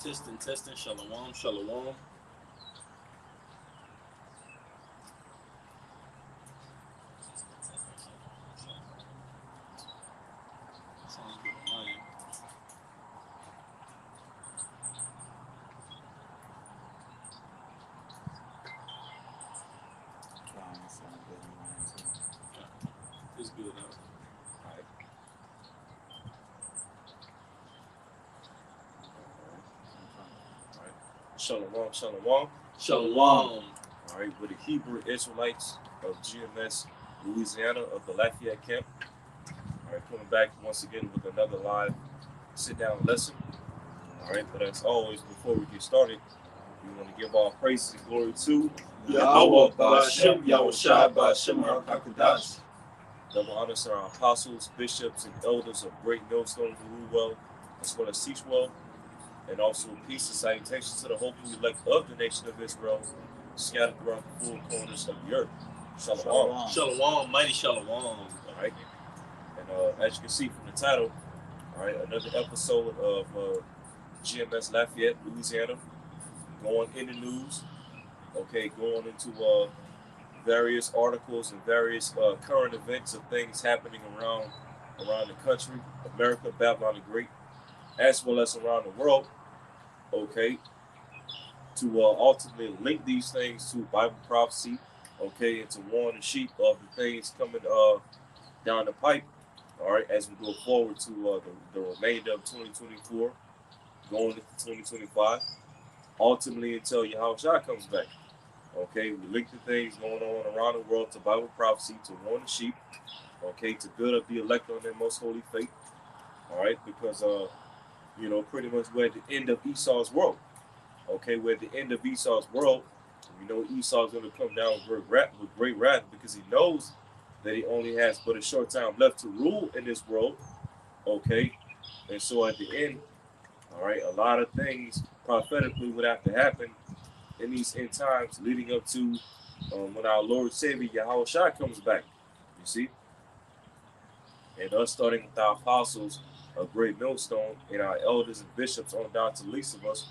Testing. Shalom, shalom. Sounds good on my end. It's good. Alright. Alright. Shalom. Shalom. Alright, with the Hebrew Israelites of GMS, Louisiana, of the Lafayette camp. Alright, coming back once again with another live sit-down lesson. Alright, but as always, before we get started, we want to give all praise and glory to Yahweh Ba'ashem, Yahushua Ba'ashem HaKadosh. double honors to our apostles, bishops, and elders of Great Millstone who rule well, as well as teach well, and also peace and salutations to the hopeful elect of the nation of Israel, scattered throughout the four corners of the earth. Shalom. Shalom, mighty shalom. All right. And as you can see from the title, all right, another episode of GMS Lafayette, Louisiana, going in the news. Okay, going into various articles and various current events of things happening around the country, America, Babylon the Great, as well as around the world. Okay, to ultimately link these things to Bible prophecy. Okay, and to warn the sheep of the things coming down the pipe. All right, as we go forward to the remainder of 2024, going into 2025, ultimately until Yahushua comes back. Okay, we link the things going on around the world to Bible prophecy, to warn the sheep. Okay, to build up the elect on their most holy faith. All right, because pretty much we're at the end of Esau's world. Okay, we're at the end of Esau's world. We know Esau's going to come down with great wrath because he knows that he only has but a short time left to rule in this world. Okay, and so at the end, all right, a lot of things prophetically would have to happen in these end times leading up to when our Lord Savior Yahushua comes back. You see? And us starting with our apostles of Great Millstone and our elders and bishops on down to the least of us.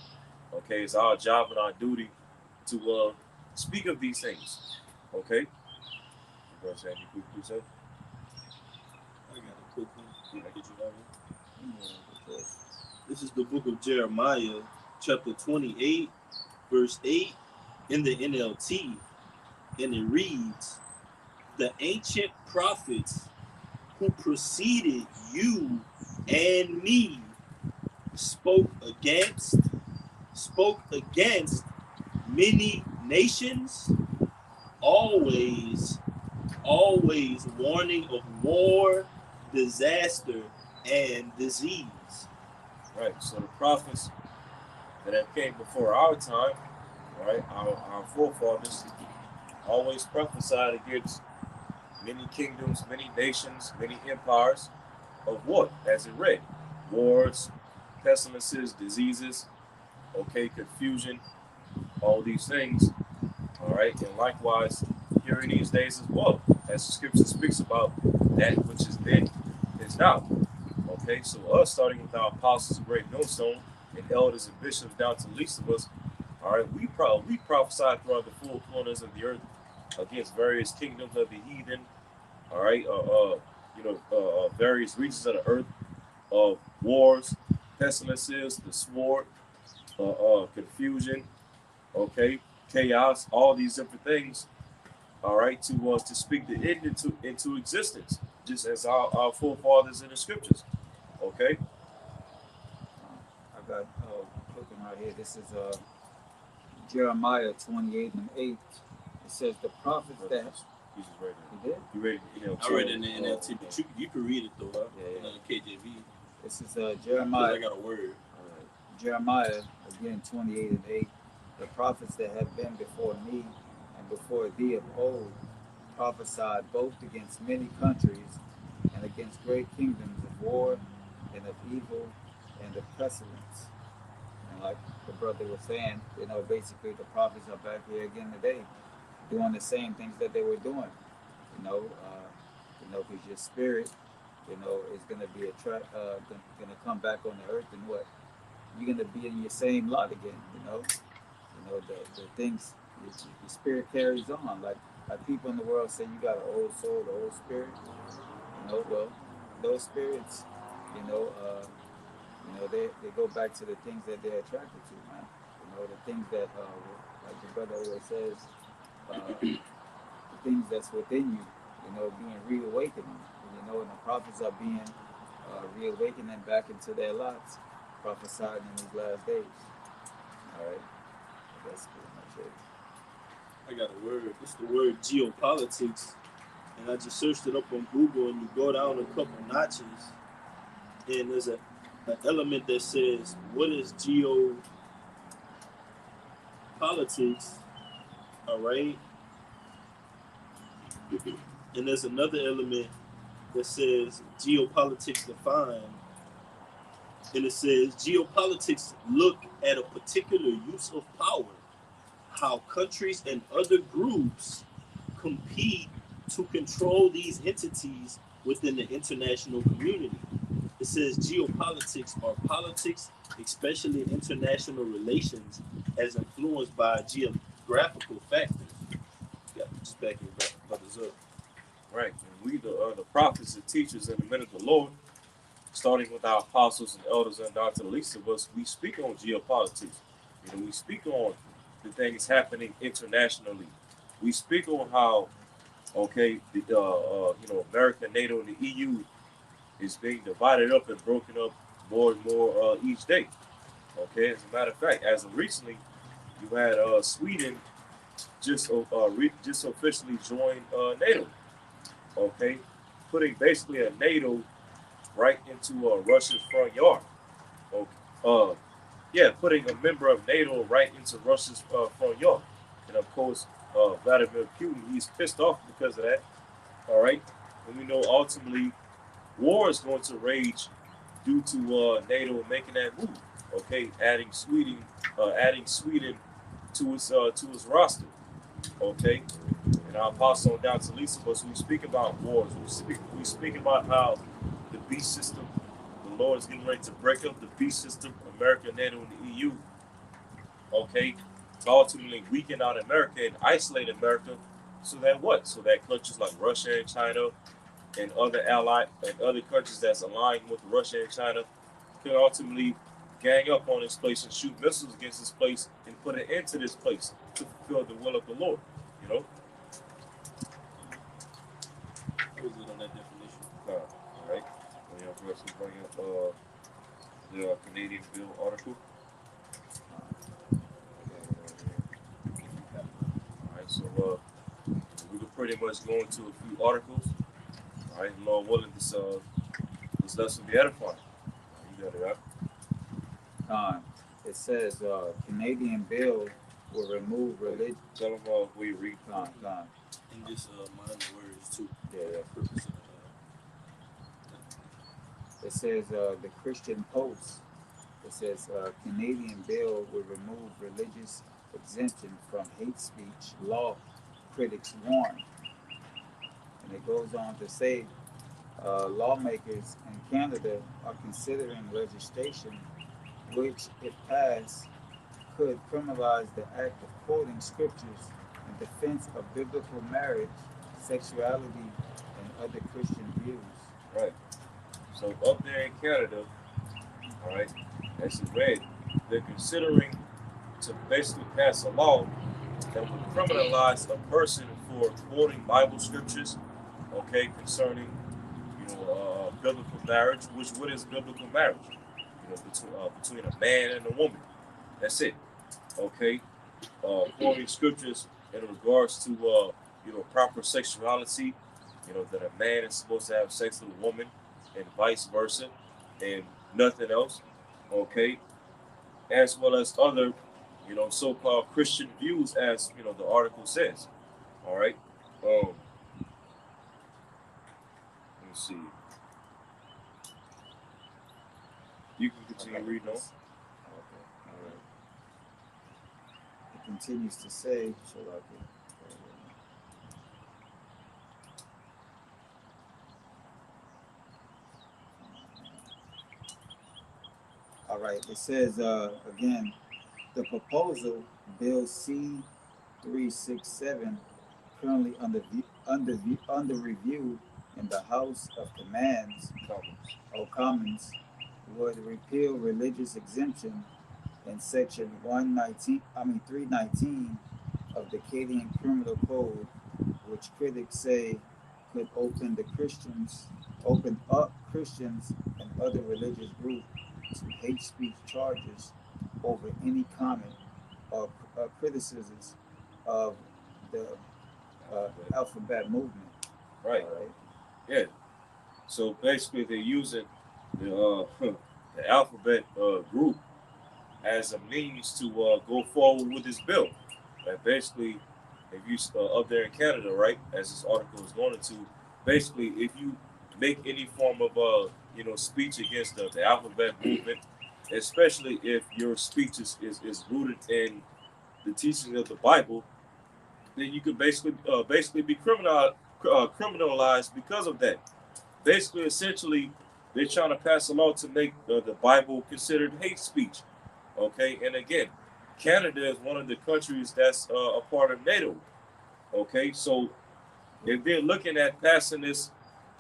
Okay, it's our job and our duty to speak of these things. Okay? Brother, any quick precept? I got a quick one. Did you have it? This is the book of Jeremiah, chapter 28, verse 8, in the NLT. And it reads, "The ancient prophets who preceded you and me spoke against many nations, always warning of war, disaster, and disease." Right, so the prophets that have came before our time, right, our forefathers, always prophesied against many kingdoms, many nations, many empires of what? As it read, wars, pestilences, diseases, okay, confusion, all these things, all right, and likewise here in these days as well, as the scripture speaks about that which is then is now. Okay, so us starting with our apostles of Great Millstone and elders and bishops down to the least of us, all right, we prophesied throughout the four corners of the earth against various kingdoms of the heathen, all right, various regions of the earth, of wars, pestilences, the sword, confusion, okay, chaos, all these different things, all right, to speak the end into existence, just as our forefathers in the scriptures, okay. I got quick one right here. This is Jeremiah 28 and 8. It says the prophets that You just read it. you did. You read it, I read it in the NLT, but you can read it though, huh? Yeah. KJV. This is Jeremiah. I Jeremiah. got a word. Jeremiah again 28 and 8. The prophets that have been before me and before thee of old prophesied both against many countries and against great kingdoms of war and of evil and of pestilence. And like the brother was saying, basically the prophets are back here again today, doing the same things that they were doing. Because your spirit, is going to be going to come back on the earth and what? you're gonna be in your same lot again. The things your spirit carries on. Like people in the world say, you got an old soul, an old spirit. Well, those spirits, you know, uh, they go back to the things that they're attracted to, man. The things that, like the brother always says, the things that's within you, being reawakened. And the prophets are being reawakening back into their lots, prophesying in these last days. All right, that's pretty much it. I got a word. It's the word geopolitics, and I just searched it up on Google. And you go down a couple notches, and there's an element that says, "What is geopolitics?" All right, and there's another element that says geopolitics defined, and it says geopolitics look at a particular use of power, how countries and other groups compete to control these entities within the international community. It says geopolitics are politics, especially international relations, as influenced by geographical factors. Yeah, just backing brothers up. Right. And we, the prophets and teachers and the men of the Lord, starting with our apostles and elders and down to the least of us, we speak on geopolitics. We speak on the things happening internationally. We speak on how, okay, America, NATO, and the EU is being divided up and broken up more and more each day. Okay, as a matter of fact, as of recently, you had Sweden just officially joined NATO. Okay, putting basically a NATO right into Russia's front yard. Okay. Putting a member of NATO right into Russia's front yard. And of course, Vladimir Putin, he's pissed off because of that. All right. And we know ultimately war is going to rage due to NATO making that move. Okay, adding Sweden to its roster. Okay, and I'll pass on down to Lisa. But we speak about wars. We speak about how the beast system, the Lord is getting ready to break up the beast system, America, NATO, and the EU. Okay, to ultimately weaken out America and isolate America, so that what? So that countries like Russia and China and other countries that's aligned with Russia and China can ultimately gang up on this place and shoot missiles against this place and put an end to this place to fulfill the will of the Lord. You know. What was it on that definition? All right. We have to bring up the Canadian bill article. All right. So we could pretty much go into a few articles. All right. Lord willing, this lesson be edifying. You got it right. It says Canadian bill will remove religion. Tell them where you read. And just minor words too. Yeah. Purpose of It says the Christian Post. It says Canadian bill will remove religious exemption from hate speech law. Critics warn. And it goes on to say lawmakers in Canada are considering legislation which, if passed, could criminalize the act of quoting scriptures in defense of biblical marriage, sexuality, and other Christian views. Right. So up there in Canada, all right, as you read, they're considering to basically pass a law that would criminalize a person for quoting Bible scriptures, okay, concerning, biblical marriage. What is biblical marriage? Between a man and a woman. That's it. Okay. Quoting scriptures in regards to proper sexuality. That a man is supposed to have sex with a woman, and vice versa, and nothing else. Okay. As well as other, so-called Christian views, as the article says. All right. Let me see. You can continue reading on. Okay. All right. It continues to say, All right. It says again, the proposal, Bill C-367, currently under review in the House of Commons, would repeal religious exemption in section 319 of the Canadian Criminal Code, which critics say could open up Christians and other religious groups to hate speech charges over any comment or criticisms of the alphabet movement. Right. All right. Yeah. So basically, they're using the alphabet group as a means to go forward with this bill. And basically, if you up there in Canada, right, as this article is going into, basically, if you make any form of speech against the alphabet movement, especially if your speech is rooted in the teaching of the Bible, then you could basically be criminalized because of that. Basically, essentially, they're trying to pass a law to make the Bible considered hate speech. Okay, and again, Canada is one of the countries that's a part of NATO. Okay, so if they're looking at passing this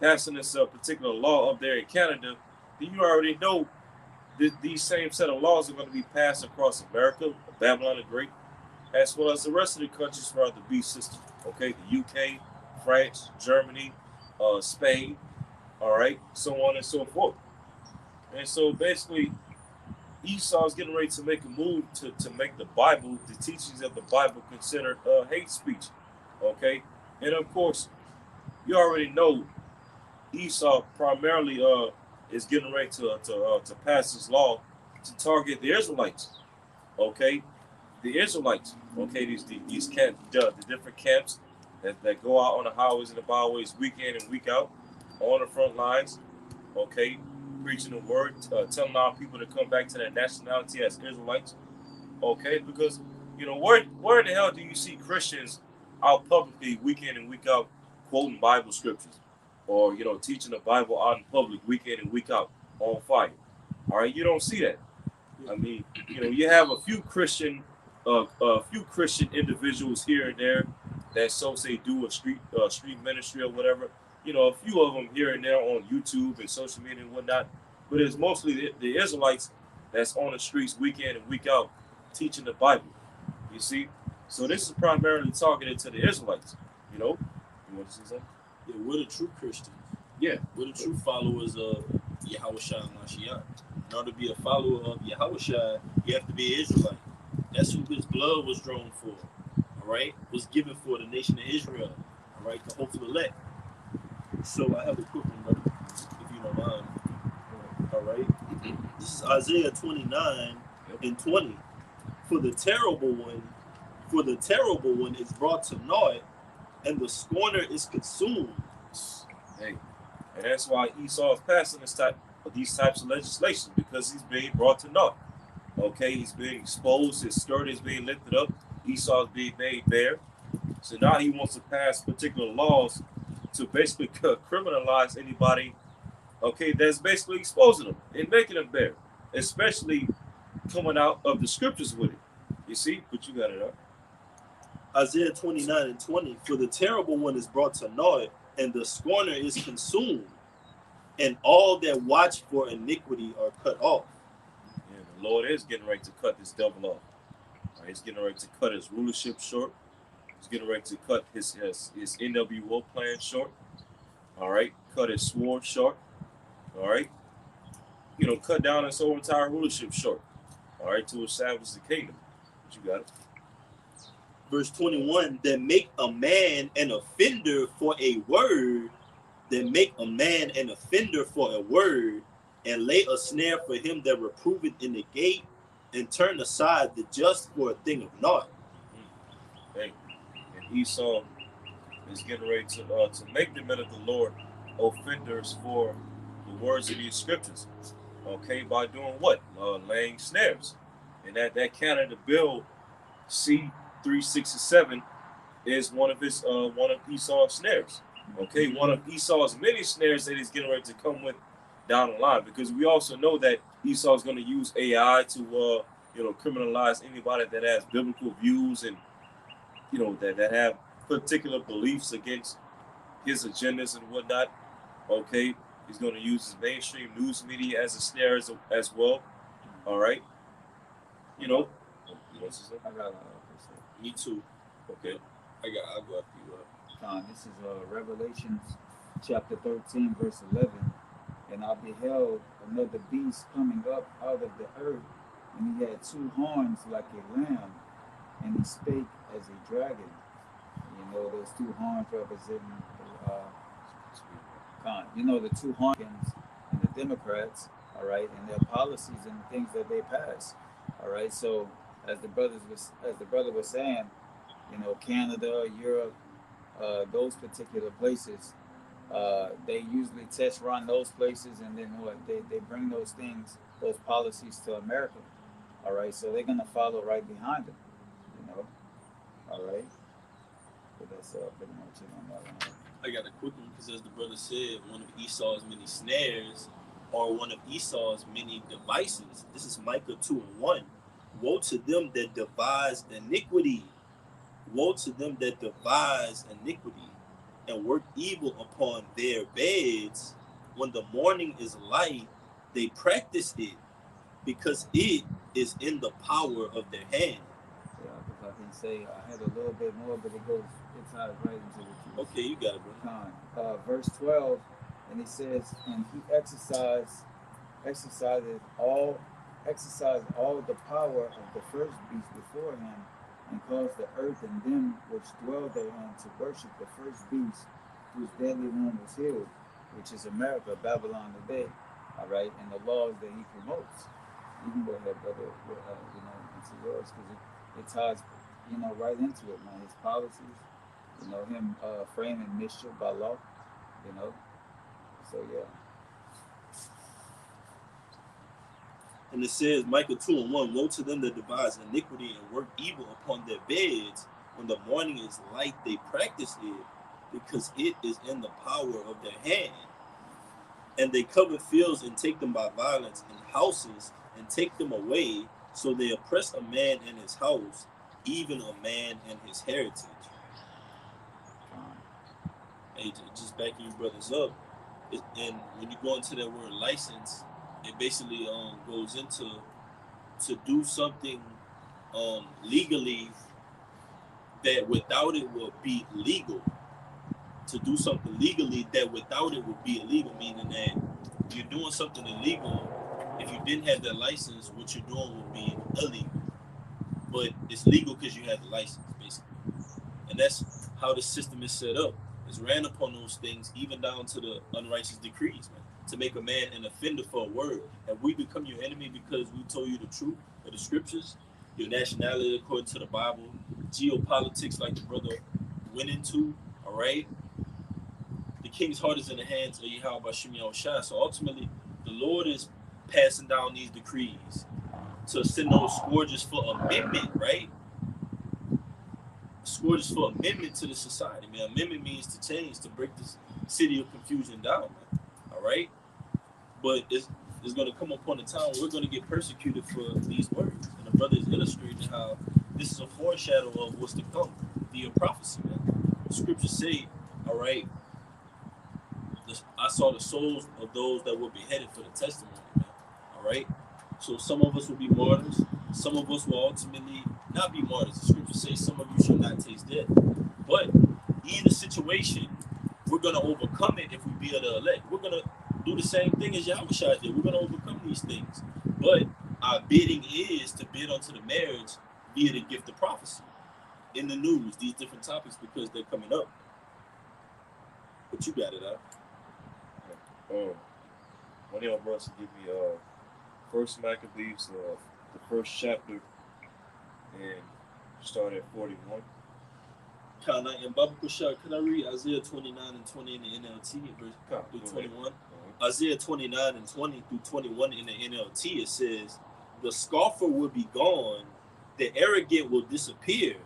particular law up there in Canada, then you already know that these same set of laws are going to be passed across America, Babylon the Great, as well as the rest of the countries throughout the beast system. Okay, the UK, France, Germany, Spain, all right, so on and so forth. And so basically, Esau is getting ready to make a move to make the Bible, the teachings of the Bible, considered hate speech. Okay, and of course, you already know Esau primarily is getting ready to pass this law to target the Israelites. Okay, the Israelites. Okay, the different camps that go out on the highways and the byways week in and week out on the front lines. Okay, preaching the word, telling our people to come back to their nationality as Israelites. Okay, because where the hell do you see Christians out publicly week in and week out quoting Bible scriptures, or teaching the Bible out in public week in and week out on fire? All right, you don't see that. I mean, you have a few Christian individuals here and there that so say do a street ministry or whatever. A few of them here and there on YouTube and social media and whatnot. But it's mostly the Israelites that's on the streets week in and week out teaching the Bible. You see? So this is primarily targeted to the Israelites. You want to say something? Yeah, we're the true Christians. Yeah. We're the true followers of Yahushua and Mashiach. In order to be a follower of Yahushua, you have to be an Israelite. That's who his blood was drawn for. All right? Was given for the nation of Israel. All right? The hopeful elect. So I have a quick one, brother, if you don't mind. All right? This is Isaiah 29 and 20. For the terrible one is brought to naught, and the scorner is consumed. Hey, and that's why Esau is passing these types of legislation, because he's being brought to naught. Okay, he's being exposed, his skirt is being lifted up, Esau is being made bare. So now he wants to pass particular laws to basically criminalize anybody, okay, that's basically exposing them and making them bare, especially coming out of the scriptures with it. You see, but you got it up. Isaiah 29 and 20. For the terrible one is brought to naught, and the scorner is consumed, and all that watch for iniquity are cut off. Yeah, the Lord is getting ready to cut this devil off. Right, he's getting ready to cut his rulership short. He's getting ready to cut his NWO plan short. All right, cut his sword short. All right, cut down his whole entire rulership short. All right, to establish the kingdom. But you got it. Verse 21, that make a man an offender for a word, and lay a snare for him that reproveth in the gate, and turn aside the just for a thing of naught. Hey, and Esau is getting ready to make the men of the Lord offenders for the words of these scriptures. Okay, by doing what? Laying snares. And that Canada bill C-367 is one of Esau's snares. Okay, one of Esau's many snares that he's getting ready to come with down the line, because we also know that Esau's going to use AI to, criminalize anybody that has biblical views and, that have particular beliefs against his agendas and whatnot. Okay, he's going to use his mainstream news media as a snare as well. All right, you know. I got Me too. Okay. I'll go after you. This is Revelations chapter 13, verse 11. And I beheld another beast coming up out of the earth, and he had two horns like a lamb, and he spake as a dragon. Those two horns representing the two horns and the Democrats, all right, and their policies and the things that they pass, all right. So as the brother was saying, Canada, Europe, those particular places, they usually test run those places, and then they bring those policies to America, all right. So they're gonna follow right behind them, all right. But that's pretty much it on that one. I got a quick one because, as the brother said, one of Esau's many snares or one of Esau's many devices. This is Micah 2:1. Woe to them that devise iniquity. Woe to them that devise iniquity and work evil upon their beds. When the morning is light, they practice it because it is in the power of their hand. Yeah, because I can say I had a little bit more, but it ties right into what you Okay, you got it, bro. Verse 12, and he says, and he exercised all the power of the first beast before him, and caused the earth and them which dwell therein to worship the first beast, whose deadly wound was healed, which is America, Babylon today, all right, and the laws that he promotes. You can go ahead, brother, into yours, because it ties, right into it, man. His policies, him framing mischief by law, so yeah. And it says, Micah 2:1, woe to them that devise iniquity and work evil upon their beds. When the morning is light, they practice it, because it is in the power of their hand. And they cover fields and take them by violence, and houses and take them away. So they oppress a man and his house, even a man and his heritage. Hey, just backing you brothers up, and when you go into that word license, it basically goes into to do something legally that without it will be legal. To do something legally that without it would be illegal, meaning that you're doing something illegal. If you didn't have that license, what you're doing would be illegal. But it's legal because you have the license, basically. And that's how the system is set up. It's ran upon those things, even down to the unrighteous decrees, man, to make a man an offender for a word. Have we become your enemy because we told you the truth of the scriptures? Your nationality according to the Bible, geopolitics like the brother went into, all right? The king's heart is in the hands of Yahweh Bashim Yahushua. So ultimately, the Lord is passing down these decrees to send those scourges for amendment, right? Scourges for amendment to the society, man. Amendment means to change, to break this city of confusion down, man. All right? But it's going to come upon a time where we're going to get persecuted for these words. And the brother is illustrating how this is a foreshadow of what's to come via prophecy, man. The scriptures say, all right, I saw the souls of those that were beheaded for the testimony, man. All right? So some of us will be martyrs. Some of us will ultimately not be martyrs. The scriptures say some of you shall not taste death. But either situation, we're going to overcome it if we be of the elect. We're going to do the same thing as Yahushua did. We're going to overcome these things. But our bidding is to bid unto the marriage via the gift of prophecy. In the news, these different topics, because they're coming up. But you got it out. One of y'all brothers give me First Maccabees, the first chapter, and start at 41. And Baba Kushar, can I read Isaiah 29 and 20 in the NLT, verse through 21? Isaiah 29 and 20 through 21 in the NLT, it says, the scoffer will be gone, the arrogant will disappear,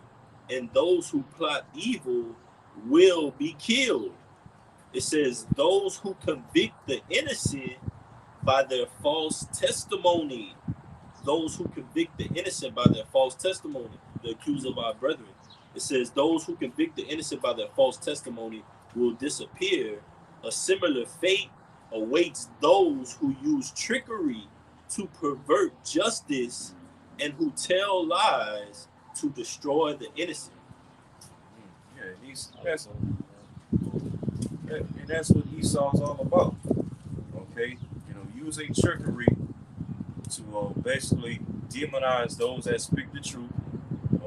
and those who plot evil will be killed. It says, those who convict the innocent by their false testimony. Those who convict the innocent by their false testimony, the accuser of our brethren. It says, those who convict the innocent by their false testimony will disappear. A similar fate awaits those who use trickery to pervert justice and who tell lies to destroy the innocent. Yeah, and that's what Esau's all about. Okay, using trickery to basically demonize those that speak the truth.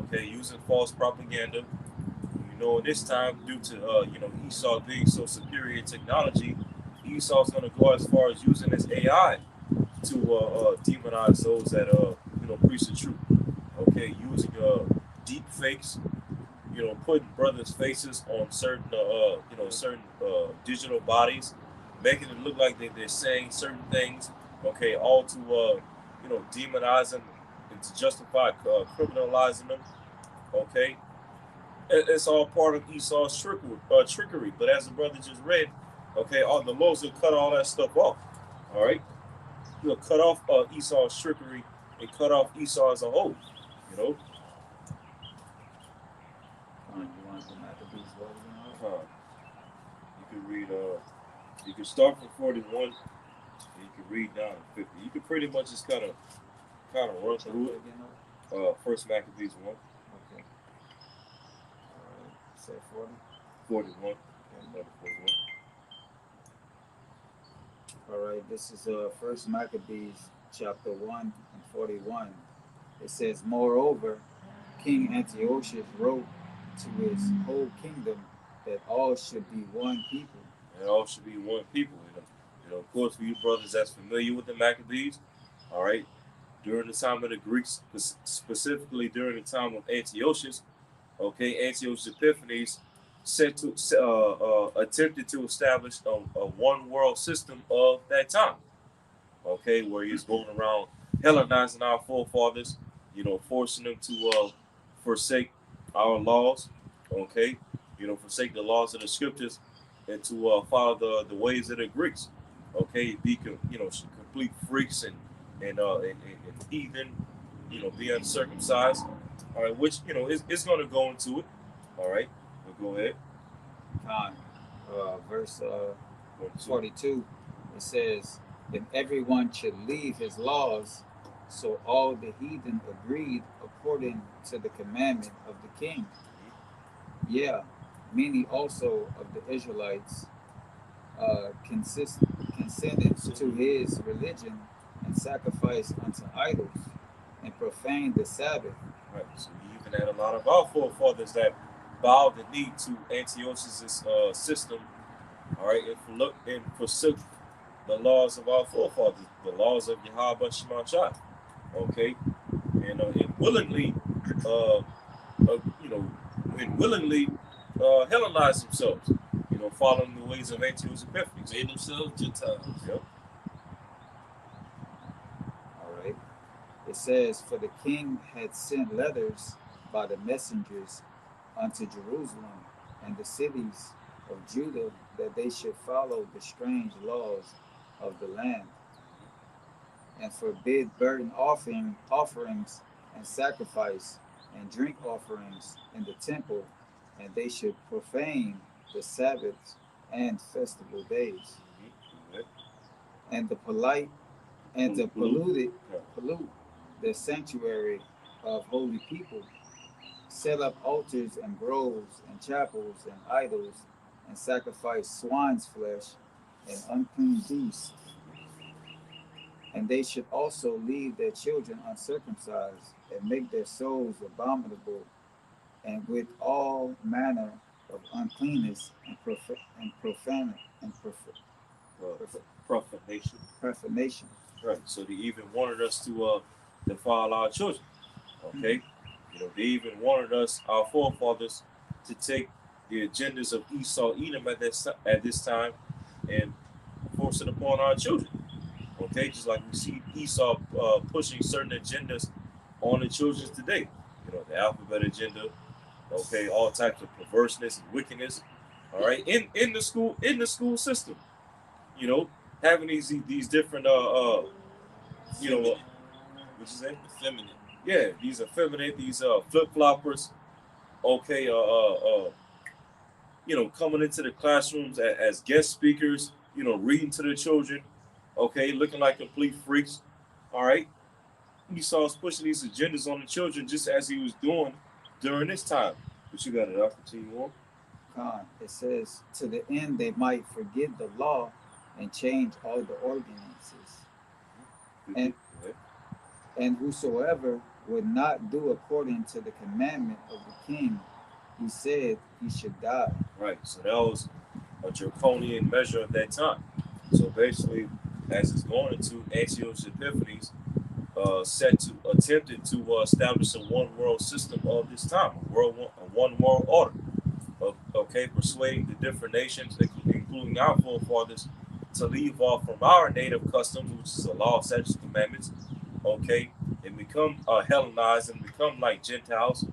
Okay, using false propaganda. In this time, due to Esau being so superior in technology, Esau's going to go as far as using his AI to demonize those that preach the truth. Okay, using deep fakes. Putting brothers' faces on certain digital bodies, making it look like they're saying certain things. Okay, all to demonize them and to justify criminalizing them. Okay, it's all part of Esau's trickery. But as the brother just read, okay, all the Lord will cut all that stuff off. All right, he'll cut off Esau's trickery and cut off Esau as a whole. You know. You can read. You can start from 41, and you can read down to 50. You can pretty much just kind of run through it. First Maccabees 1. Okay. Say 40. 41. Another 41. All right. This is First Maccabees chapter 1 and 41. It says, moreover, King Antiochus wrote to his whole kingdom that all should be one people. And all should be one people. Of course, for you brothers that's familiar with the Maccabees, all right, during the time of the Greeks, specifically during the time of Antiochus, okay, Antiochus Epiphanes attempted to establish a one world system of that time, okay, where he's going around Hellenizing our forefathers, forcing them to forsake our laws, okay, forsake the laws of the scriptures and to follow the ways of the Greeks, okay, be complete freaks and heathen, be uncircumcised, all right, which it's going to go into it, all right, but go ahead. Verse 42, it says, and everyone should leave his laws. So all the heathen agreed according to the commandment of the king. Yeah, many also of the Israelites consented to his religion and sacrificed unto idols and profaned the Sabbath. Right. So we even had a lot of our forefathers that bowed the knee to Antiochus' system, all right, and forsook the laws of our forefathers, the laws of Yahweh Shema Shai, okay, and willingly, Hellenized themselves, following the ways of Antiochus Epiphanes. Made themselves Gentiles. Yep. All right. It says, for the king had sent letters by the messengers unto Jerusalem and the cities of Judah that they should follow the strange laws of the land and forbid burnt offerings and sacrifice and drink offerings in the temple, and they should profane the Sabbaths and festival days, and pollute the sanctuary of holy people, set up altars and groves and chapels and idols, and sacrifice swine's flesh and unclean beasts. And they should also leave their children uncircumcised and make their souls abominable, and with all manner of uncleanness and profanation. Right. So they even wanted us to defile our children. Okay. They even wanted us, our forefathers, to take the agendas of Esau, Edom at this time, and force it upon our children. Okay, just like we see Esau pushing certain agendas on the children today. The alphabet agenda. Okay, all types of perverseness and wickedness. All right, in the school system. having these different you know, Feminine. what you say? Feminine. Yeah, these effeminate, these flip floppers. Okay, coming into the classrooms as guest speakers. Reading to the children. Okay, looking like complete freaks. All right, he saw us pushing these agendas on the children just as he was doing during this time. But you got it. I'll continue on. Con, it says, to the end they might forget the law and change all the ordinances. And, Okay. and whosoever would not do according to the commandment of the king, he said he should die. Right. So that was a draconian measure at that time. So basically, as it's going into Antiochus Epiphanes, set to attempted to establish a one world system of this time, a one world order. Okay, persuading the different nations, including our forefathers, to leave off from our native customs, which is the law, statutes, commandments. Okay, and become Hellenized and become like Gentiles,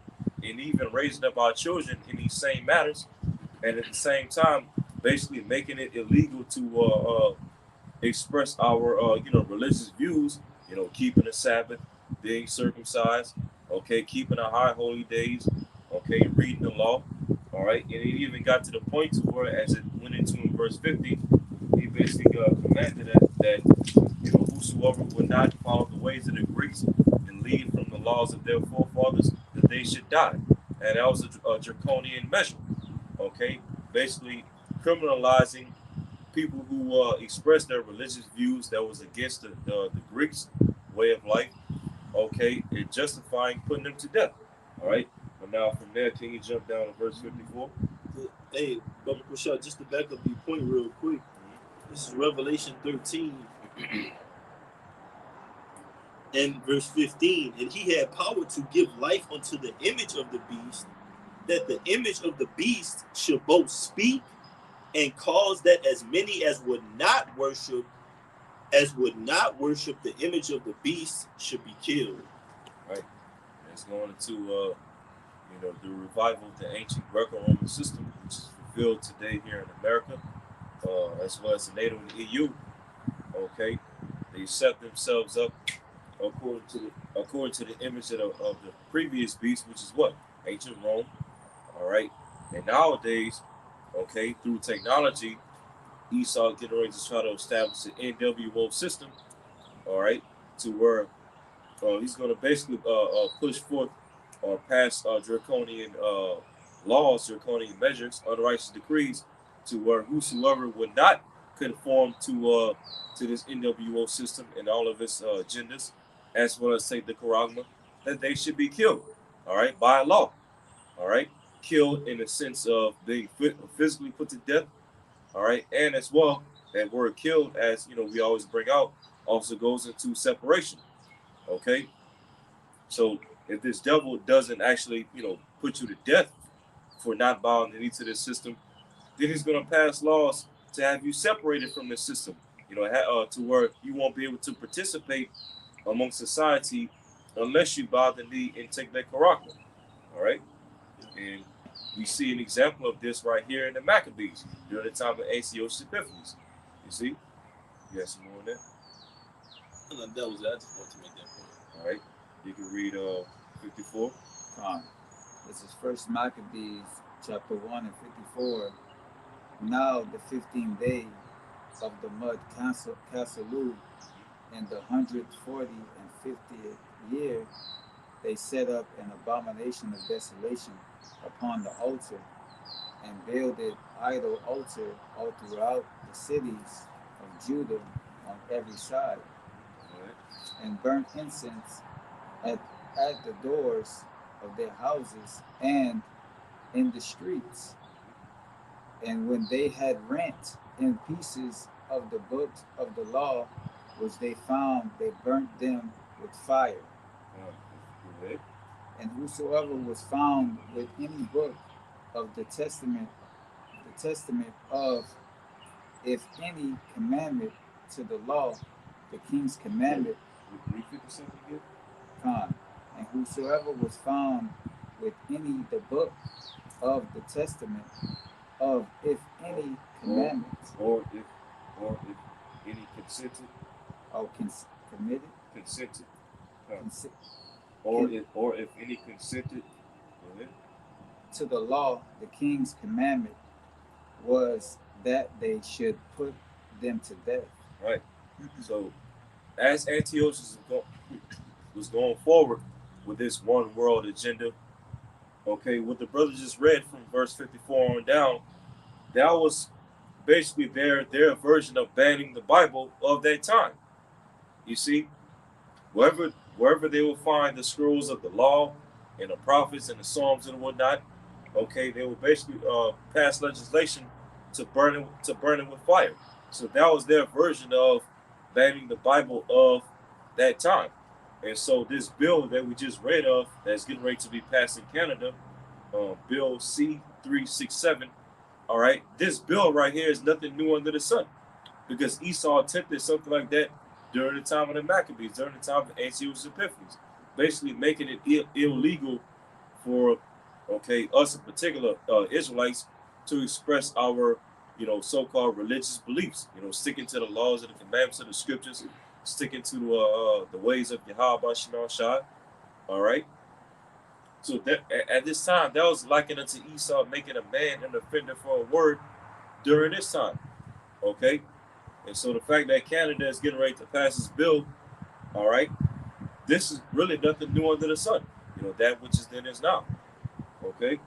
and even raising up our children in these same matters, and at the same time, basically making it illegal to express our religious views. Keeping the Sabbath, being circumcised. Okay, keeping our high holy days. Okay, reading the law. All right, and it even got to the point to where, as it went into in verse 50, he basically commanded that whosoever would not follow the ways of the Greeks and lead from the laws of their forefathers, that they should die. And that was a draconian measure. Okay, basically criminalizing people who expressed their religious views that was against the Greeks' way of life, okay, and justifying putting them to death. All right. But now from there, can you jump down to verse 54? Hey, Brother Prashad, just to back up your point real quick, this is Revelation 13 and verse 15. And he had power to give life unto the image of the beast, that the image of the beast should both speak and cause that as many as would not worship the image of the beast should be killed. Right. It's going into the revival of the ancient Greco-Roman system, which is fulfilled today here in America, as well as the NATO and the EU. Okay, they set themselves up according to the image of the previous beast, which is what? Ancient Rome. All right, and nowadays, okay, through technology, Esau getting ready to try to establish an NWO system. All right, to where he's going to basically push forth or pass draconian laws, draconian measures, unrighteous decrees, to where whosoever would not conform to this NWO system and all of its agendas, as well as say the Quran, that they should be killed. All right, by law. All right, killed in the sense of being physically put to death. All right, and as well, that word killed, as we always bring out, also goes into separation. Okay, so if this devil doesn't actually, put you to death for not bowing the knee to this system, then he's going to pass laws to have you separated from this system. To where you won't be able to participate among society unless you bow the knee and take that Karakma. All right, and we see an example of this right here in the Maccabees during the time of Antiochus Epiphanes. You see, you got some more on that. That was it. I just wanted to make that point. All right, you can read 54. This is First Maccabees chapter 1 and 54. Now the 15th day of the month Casalú, in the 140 and 50th year, they set up an abomination of desolation upon the altar, and builded idol altar all throughout the cities of Judah on every side, and burnt incense at the doors of their houses and in the streets. And when they had rent in pieces of the books of the law which they found, they burnt them with fire. And whosoever was found with any book of the testament of, if any commandment to the law, the king's commandment, and whosoever was found with any the book of the testament of, if any commandment, or if any consented, Oh, committed? consented, Consi- or if any consented, go ahead. to the law, the king's commandment was that they should put them to death. Right. So as Antiochus was going forward with this one world agenda, okay, what the brother just read from verse 54 on down, that was basically their version of banning the Bible of that time. You see, wherever they will find the scrolls of the law and the prophets and the psalms and whatnot, okay, they will basically pass legislation to burn it with fire. So that was their version of banning the Bible of that time. And so this bill that we just read of that's getting ready to be passed in Canada, Bill C-367, all right, this bill right here is nothing new under the sun because Esau attempted something like that during the time of the Maccabees, during the time of Antiochus Epiphanes, basically making it illegal for, okay, us in particular, Israelites, to express our, so-called religious beliefs, sticking to the laws and the commandments of the scriptures, sticking to the ways of Yahweh Shema Shai, all right? So that, at this time, that was likened unto Esau making a man an offender for a word during this time, okay? And so the fact that Canada is getting ready to pass this bill, all right, this is really nothing new under the sun. That which is then is now. Okay?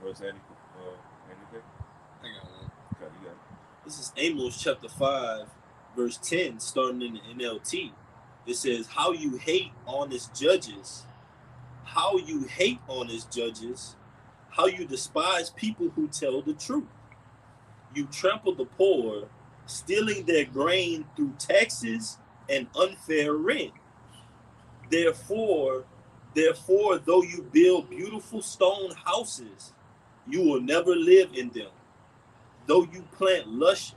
Was anything? I got one. Okay, you got it. This is Amos chapter 5, verse 10, starting in the NLT. It says, how you hate honest judges, how you hate honest judges, how you despise people who tell the truth. You trample the poor, stealing their grain through taxes and unfair rent. Therefore, though you build beautiful stone houses, you will never live in them. Though you plant lush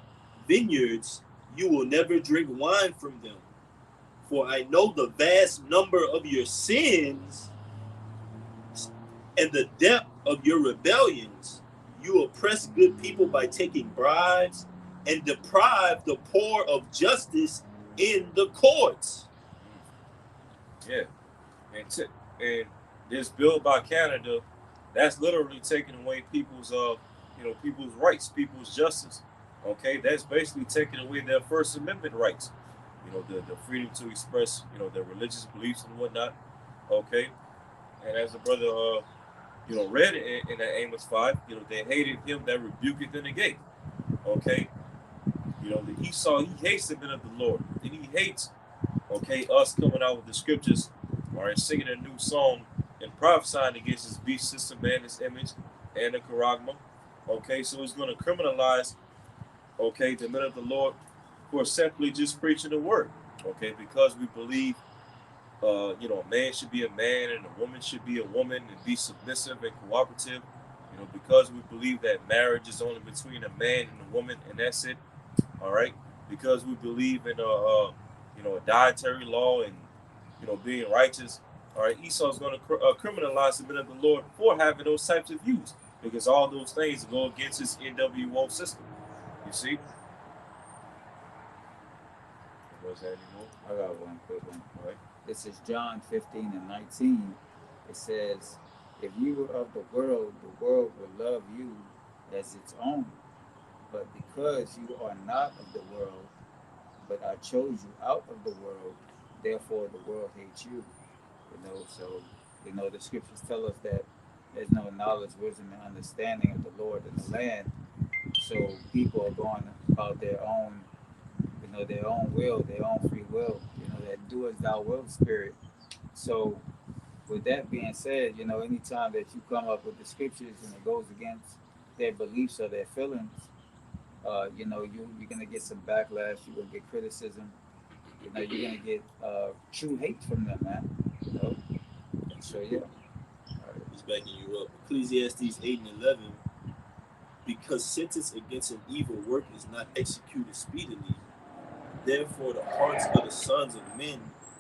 vineyards, you will never drink wine from them. For I know the vast number of your sins and the depth of your rebellions. You oppress good people by taking bribes and deprive the poor of justice in the courts. Yeah. And this bill by Canada, that's literally taking away people's rights, people's justice. Okay, that's basically taking away their First Amendment rights. The freedom to express, their religious beliefs and whatnot. Okay, and as the brother, read in that Amos 5, they hated him that rebuketh in the gate. Okay, the Esau, he hates the men of the Lord, and he hates, okay, us coming out with the scriptures, all right, singing a new song and prophesying against his beast system and his image and the charagma. Okay, so he's going to criminalize, okay, the men of the Lord who are simply just preaching the word. Okay, because we believe, a man should be a man and a woman should be a woman and be submissive and cooperative. Because we believe that marriage is only between a man and a woman and that's it. All right, because we believe in a dietary law and being righteous. All right, Esau is going to criminalize the men of the Lord for having those types of views because all those things go against his NWO system. You see? Was that anymore? I got one quick one. All right. This is John 15 and 19. It says, if you were of the world would love you as its own. But because you are not of the world, but I chose you out of the world, therefore the world hates you. So, the scriptures tell us that there's no knowledge, wisdom, and understanding of the Lord in the land. So people are going about their own, their own will, their own free will, that do as thou wilt spirit. So with that being said, anytime that you come up with the scriptures and it goes against their beliefs or their feelings, you're gonna get some backlash. You're gonna get criticism. You're gonna get true hate from them, man. So yeah. All right, just backing you up. Ecclesiastes 8 and 11. Because sentence against an evil work is not executed speedily, therefore the hearts of the sons of men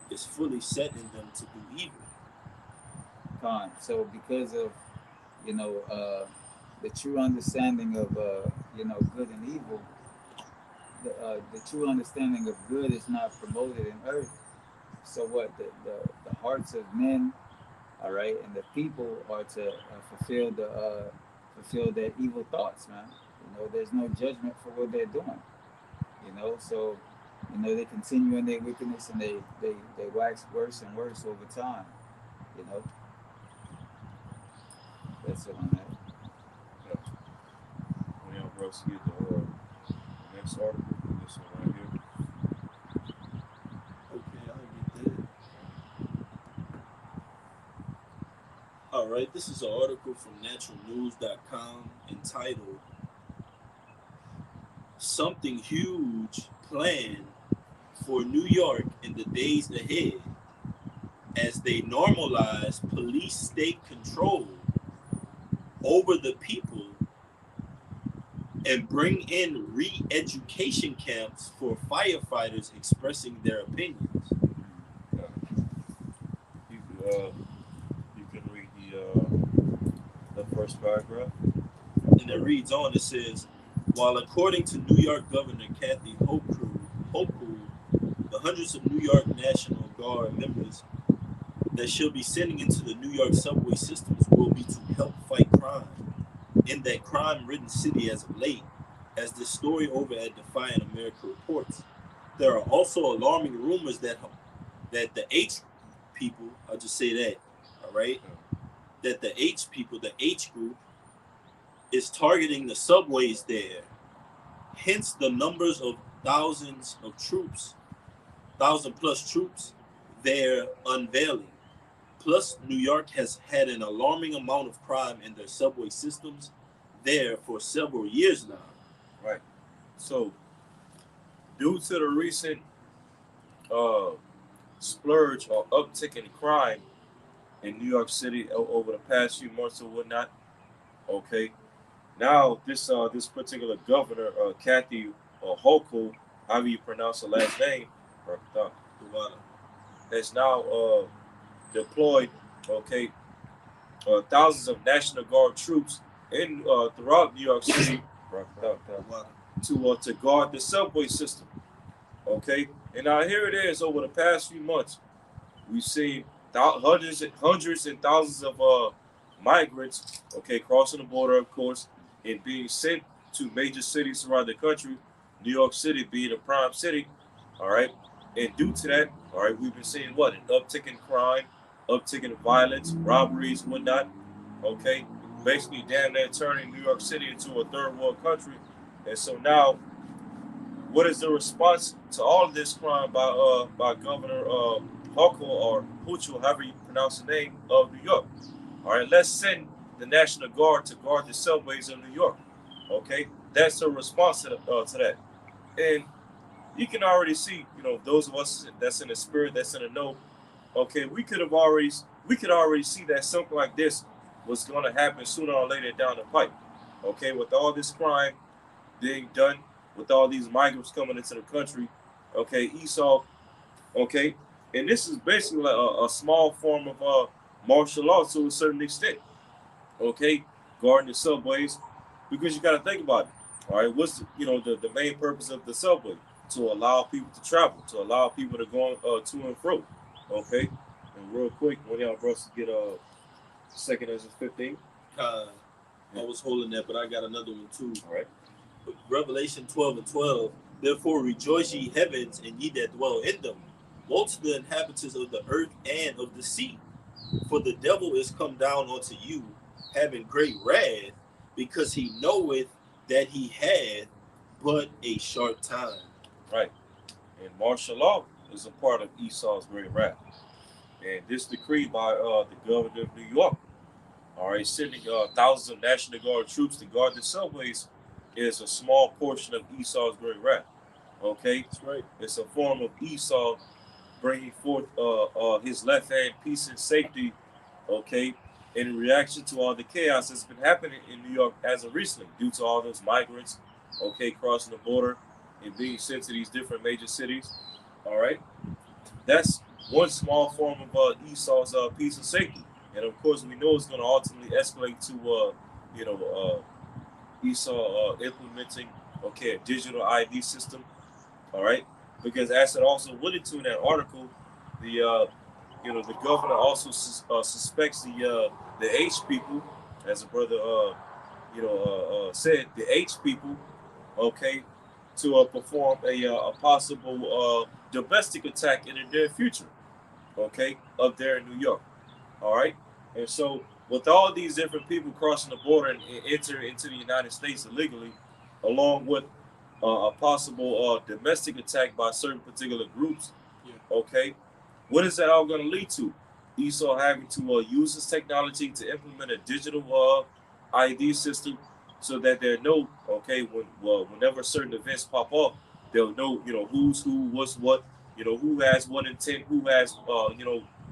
is fully set in them to do evil. Fine. So because of the true understanding of good and evil, the true understanding of good is not promoted in earth. So what the hearts of men, all right, and the people are to fulfill their evil thoughts, man. There's no judgment for what they're doing. So they continue in their wickedness, and they wax worse and worse over time. You know, that's it on that. Yeah. When y'all bros get the next article, this one right here. Okay, I'll get that. All right, this is an article from naturalnews.com entitled "Something Huge Planned for New York in the Days Ahead as They Normalize Police State Control over the People and Bring in Re-Education Camps for Firefighters Expressing Their Opinions." Yeah. You can read the first paragraph. And it reads on, it says, while according to New York Governor Kathy Hochul, the hundreds of New York National Guard members that she'll be sending into the New York subway systems will be to help fight crime in that crime-ridden city as of late, as this story over at Defiant America reports. There are also alarming rumors that the H people, I'll just say that, all right, that the H people, the H group, is targeting the subways there. Hence the numbers of thousands of troops, 1,000+ troops there unveiling. Plus, New York has had an alarming amount of crime in their subway systems there for several years now. Right. So, due to the recent uh, splurge or uptick in crime in New York City over the past few months or whatnot, okay, now this particular governor, Kathy Hochul, however you pronounce her last name, has now deployed, okay, thousands of National Guard troops in throughout New York City to guard the subway system. Okay, and now here it is. Over the past few months, we've seen hundreds and thousands of migrants, okay, crossing the border, of course, and being sent to major cities around the country. New York City being a prime city, all right. And due to that, all right, we've been seeing what, an uptick in crime, uptick in violence, robberies, whatnot. Okay, basically, damn near turning New York City into a third world country. And so now, what is the response to all of this crime by Governor Hochul or Hochul, however you pronounce the name, of New York? All right, let's send the National Guard to guard the subways of New York. Okay, that's the response to that. And you can already see, those of us that's in the spirit, that's in the know. Okay, we could already see that something like this was going to happen sooner or later down the pipe. Okay, with all this crime being done, with all these migrants coming into the country, okay, Esau, okay, and this is basically like a small form of martial law to a certain extent, okay, guarding the subways, because you got to think about it. All right, what's the main purpose of the subway? To allow people to travel, to allow people to go to and fro, okay. And real quick, when y'all bros get second as 15. I was holding that, but I got another one too. All right. Revelation 12:12. Therefore rejoice ye heavens, and ye that dwell in them, most the inhabitants of the earth and of the sea. For the devil is come down unto you, having great wrath, because he knoweth that he had but a short time. Right. And martial law is a part of Esau's great wrath. And this decree by the governor of New York, all right, sending thousands of National Guard troops to guard the subways is a small portion of Esau's great wrath. Okay? That's right. It's a form of Esau bringing forth his left hand peace and safety, okay, in reaction to all the chaos that's been happening in New York as of recently, due to all those migrants, okay, crossing the border and being sent to these different major cities. All right? That's one small form of Esau's peace and safety. And of course, we know it's going to ultimately escalate to, Esau implementing okay, a digital ID system, all right? Because as it also alluded to in that article, the the governor also suspects the H people, as a brother said, the H people, okay, to perform a possible domestic attack in the near future, okay, up there in New York. All right. And so, with all these different people crossing the border and enter into the United States illegally, along with a possible domestic attack by certain particular groups, Yeah. okay, what is that all going to lead to? Esau having to use this technology to implement a digital ID system so that they know, okay, whenever certain events pop up, they'll know, who's who, what's what, who has what intent, who has,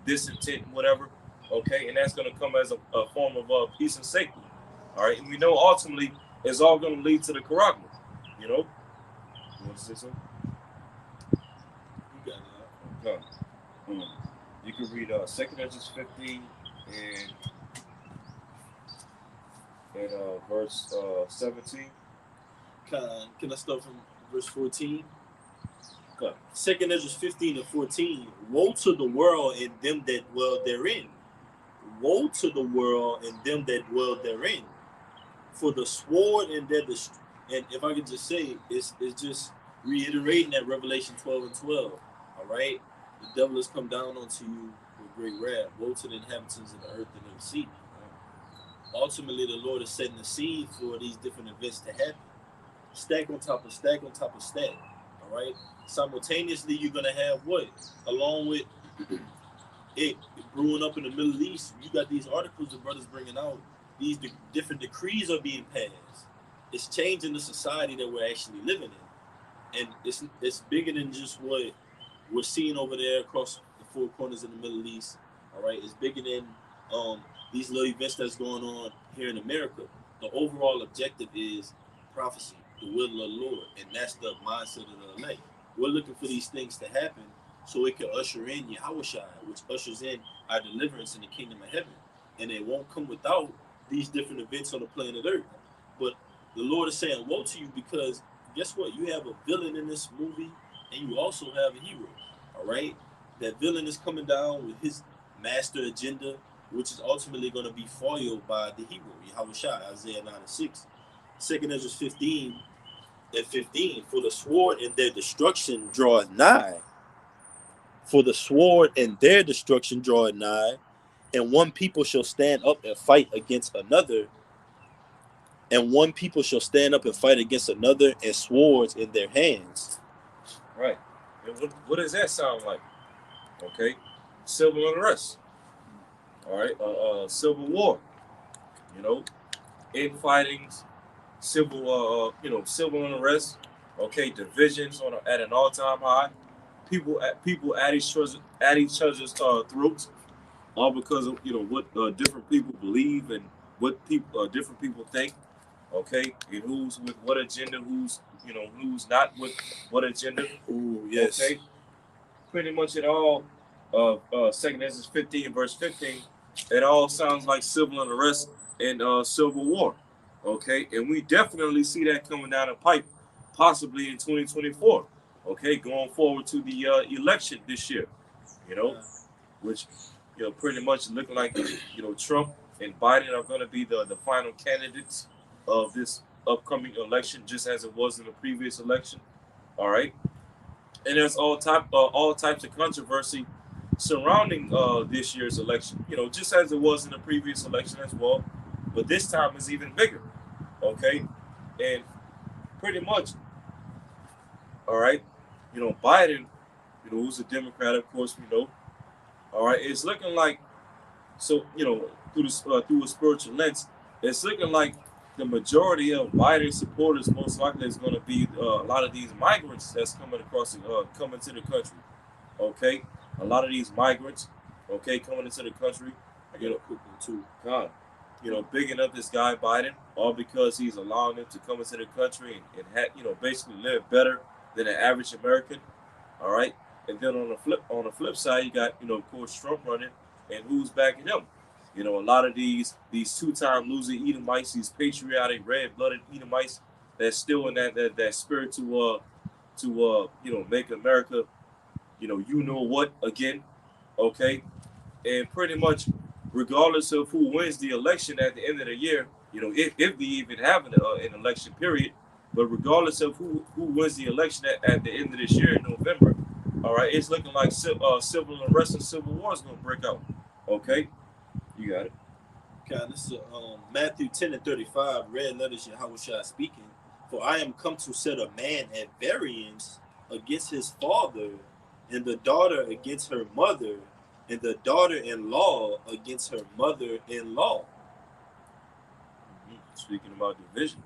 this intent, whatever, okay, and that's going to come as a form of peace and safety, all right, and we know ultimately it's all going to lead to the Quran, you know. You want to say something? You got it. Okay. You can read 2nd Ezra 15 and verse 17. Can I start from verse 14? Okay. 2nd Ezra 15 and 14. Woe to the world and them that dwell therein. Woe to the world and them that dwell therein. For the sword and their and if I could just say, it's just reiterating that Revelation 12 and 12. All right? The devil has come down onto you with great wrath. Woe to the inhabitants of the earth and of the sea. Ultimately, the Lord is setting the scene for these different events to happen. Stack on top of stack on top of stack. All right? Simultaneously, you're going to have what? Along with it brewing up in the Middle East, you got these articles the brothers bringing out. These different decrees are being passed. It's changing the society that we're actually living in, and it's bigger than just what we're seeing over there across the four corners of the Middle East. All right, it's bigger than these little events that's going on here in America. The overall objective is prophecy, the will of the Lord, and that's the mindset of the elect. We're looking for these things to happen so it can usher in Yahushua, which ushers in our deliverance in the kingdom of heaven. And it won't come without these different events on the planet Earth. But the Lord is saying, woe to you, because guess what? You have a villain in this movie, and you also have a hero. All right? That villain is coming down with his master agenda, which is ultimately going to be foiled by the hero, Yahushua, Isaiah 9 and 6. 2nd Ezra 15 and 15. For the sword and their destruction draweth nigh. For the sword and their destruction draweth nigh, and one people shall stand up and fight against another, and one people shall stand up and fight against another, and swords in their hands. Right. And what does that sound like? Okay. Civil unrest. All right. Civil war. Infightings, civil unrest. Okay. Divisions at an all-time high. People at each other's throats, all because of what different people believe and what people different people think. Okay, and who's with what agenda, who's not with what agenda. Ooh, yes. Okay, pretty much it all. 2nd Ezra 15 verse 15. It all sounds like civil unrest and civil war. Okay, and we definitely see that coming down the pipe, possibly in 2024. Okay, going forward to the election this year. Which pretty much looking like Trump and Biden are going to be the final candidates of this upcoming election, just as it was in the previous election. All right, and there's all types of controversy surrounding this year's election. Just as it was in the previous election as well, but this time is even bigger. Okay, and pretty much, all right, Biden, who's a Democrat, of course, we know. All right, it's looking like, so through a spiritual lens, it's looking like the majority of Biden supporters most likely is going to be a lot of these migrants that's coming to the country. Okay, a lot of these migrants, okay, coming into the country. I got a quick one too. God, bigging up this guy Biden, all because he's allowing them to come into the country and basically live better than an average American. All right, and then on the flip side, you got of course Trump running, and who's backing him? A lot of these two-time losing Edomites, these patriotic red-blooded Edomites, that's still in that spirit to make America, you know what again, okay, and pretty much regardless of who wins the election at the end of the year, if they even have an election period, but regardless of who wins the election at the end of this year in November, all right, it's looking like civil unrest and civil war is going to break out. Okay, you got it. Okay, this is Matthew 10:35, red letters, Yahushua speaking. For I am come to set a man at variance against his father, and the daughter against her mother, and the daughter-in-law against her mother-in-law. Speaking about division,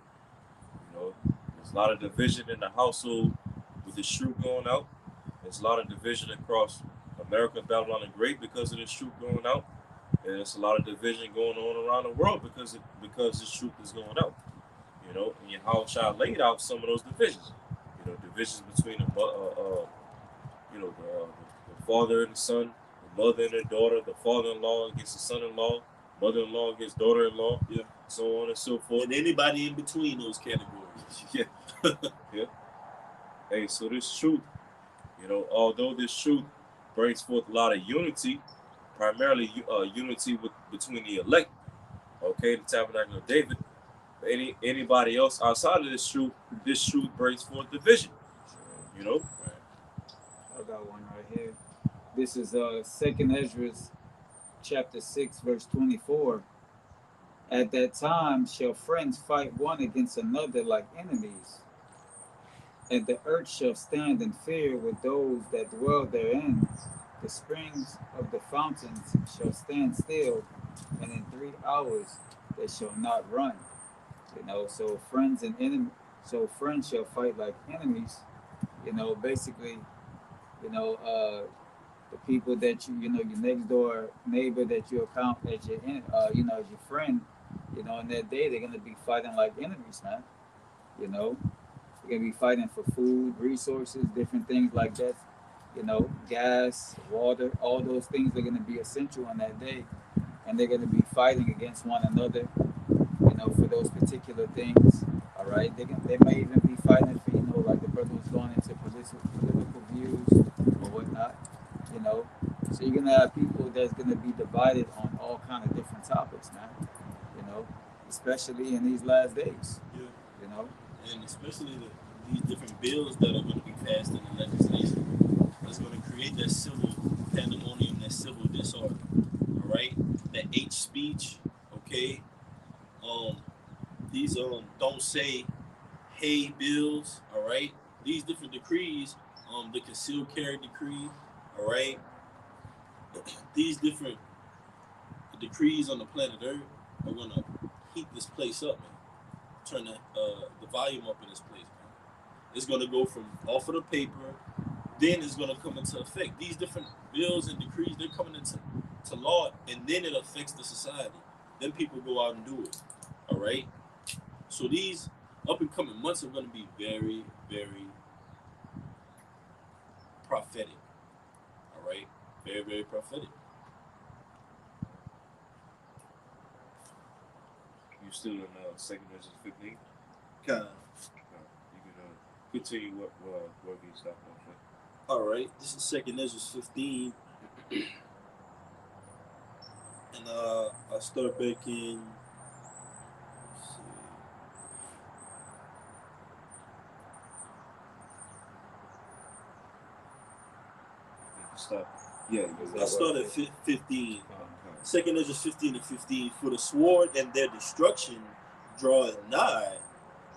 there's a lot of division in the household with the truth going out. There's a lot of division across America, Babylon, and Great because of this truth going out. And there's a lot of division going on around the world because this truth is going out. And Yahushua laid out some of those divisions. Divisions between the father and the son, the mother and the daughter, the father-in-law against the son-in-law, mother-in-law against daughter-in-law, so on and so forth. And anybody in between those categories. Yeah. Yeah. Hey, so this truth, although this truth brings forth a lot of unity, primarily unity between the elect, okay, the tabernacle of David. Anybody else outside of this truth brings forth division. I got one right here. This is 2nd Ezra chapter 6 verse 24. At that time shall friends fight one against another like enemies, and the earth shall stand in fear with those that dwell therein. The springs of the fountains shall stand still, and in 3 hours they shall not run. So friends and enemies. So friends shall fight like enemies. Basically, the people that your next door neighbor that you account as your, as your friend, in that day they're gonna be fighting like enemies, man. They're gonna be fighting for food, resources, different things like that. Gas, water, all those things are gonna be essential on that day, and they're gonna be fighting against one another. For those particular things. All right, they may even be fighting for like the brother was going into political views or whatnot. So you're gonna have people that's gonna be divided on all kind of different topics, man. Especially in these last days. Yeah. And especially these different bills that are going to be passed in the legislation. That's going to create that civil pandemonium, that civil disorder. All right, that hate speech. Okay. These don't say hey bills, all right? These different decrees, the concealed carry decree, all right? These different decrees on the planet Earth are gonna heat this place up, man. Turn the volume up in this place, man. It's gonna go from off of the paper, then it's gonna come into effect. These different bills and decrees, they're coming into law, and then it affects the society. Then people go out and do it. All right. So these up and coming months are going to be very, very prophetic. All right. Very, very prophetic. You still in 2nd Ezra 15? Kind of. You can continue where we stopped off. All right. This is 2nd Ezra 15. And I'll start back in. Stop. Yeah, I start at 15. 2nd Ezra 15 and 15. For the sword and their destruction draweth nigh,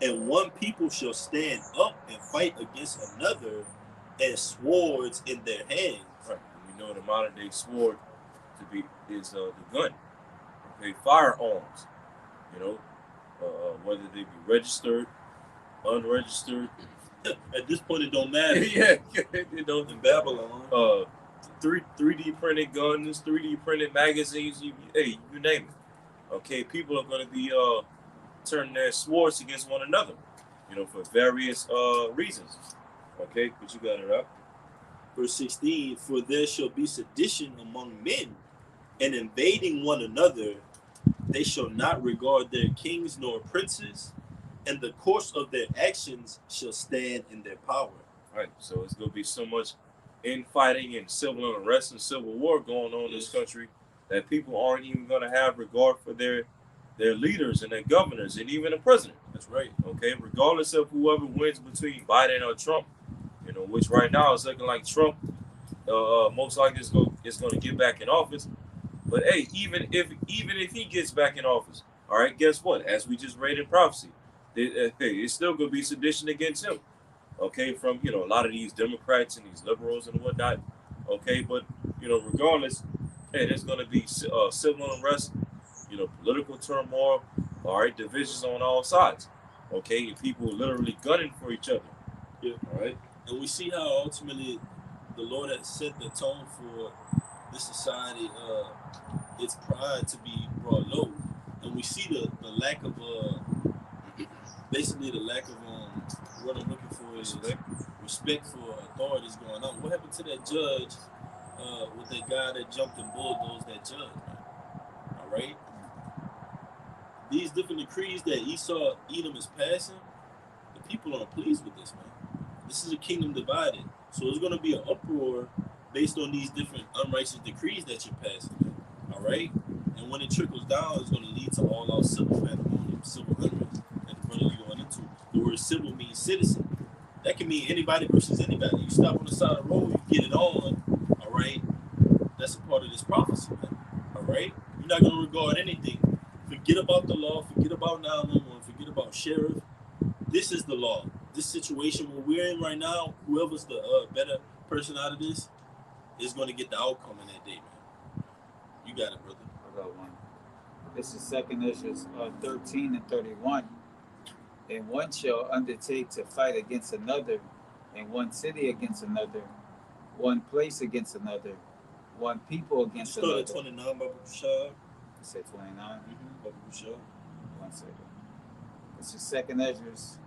and one people shall stand up and fight against another, and swords in their hands. Right. We know the modern day sword is the gun. Okay, firearms. Whether they be registered, unregistered. At this point, it don't matter. Yeah, in Babylon. 3D printed guns, 3D printed magazines. You name it. Okay, people are going to be turning their swords against one another. For various reasons. Okay, but you got it up. Verse 16, for there shall be sedition among men, and invading one another, they shall not regard their kings nor princes, and the course of their actions shall stand in their power. Right. So it's gonna be so much infighting and civil unrest and civil war going on in this country that people aren't even gonna have regard for their leaders and their governors and even the president. That's right. Okay, regardless of whoever wins between Biden or Trump, which right now is looking like Trump most likely is going to get back in office. But hey, even if he gets back in office, all right, guess what? As we just read in prophecy, it's still going to be sedition against him. Okay, from a lot of these Democrats and these liberals and whatnot. Okay, but regardless, hey, there's going to be civil unrest, political turmoil, all right, divisions on all sides. Okay, and people literally gunning for each other. Yeah. All right. And we see how ultimately the Lord has set the tone for this society, its pride to be brought low. And we see the lack of, basically the lack of, what I'm looking for is respect for authorities going on. What happened to that judge, with that guy that jumped and bulldozed that judge, man? All right? These different decrees that Edom is passing, the people aren't pleased with this, man. This is a kingdom divided. So there's going to be an uproar based on these different unrighteous decrees that you're passing, man. All right? And when it trickles down, it's going to lead to all-out civil pandemonium, civil unrest that the brother you're going into. The word civil means citizen. That can mean anybody versus anybody. You stop on the side of the road, you get it on, all right? That's a part of this prophecy, man. All right? You're not going to regard anything. Forget about the law. Forget about 911. Forget about sheriff. This is the law. This situation where we're in right now, whoever's the better person out of this is going to get the outcome in that day, man. You got it, brother. I got one. This is 2 Esdras 13 and 31. And one shall undertake to fight against another, and one city against another, one place against another, one people against another. You started 29, Baba Bashar. You said 29? Baba Bashar. 1 second. This is 2 Esdras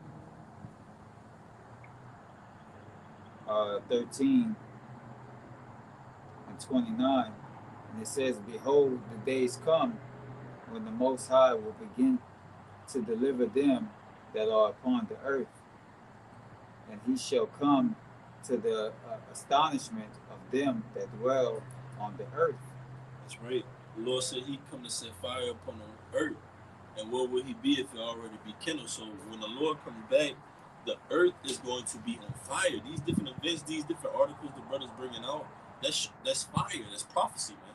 13 and 29. And it says, behold, the days come when the Most High will begin to deliver them that are upon the earth, and he shall come to the astonishment of them that dwell on the earth. That's right. The Lord said he'd come to set fire upon the earth. And where would he be if it already be kindled? So when the Lord comes back, the earth is going to be on fire. These different events, these different articles the brother's bringing out, that's fire. That's prophecy, man.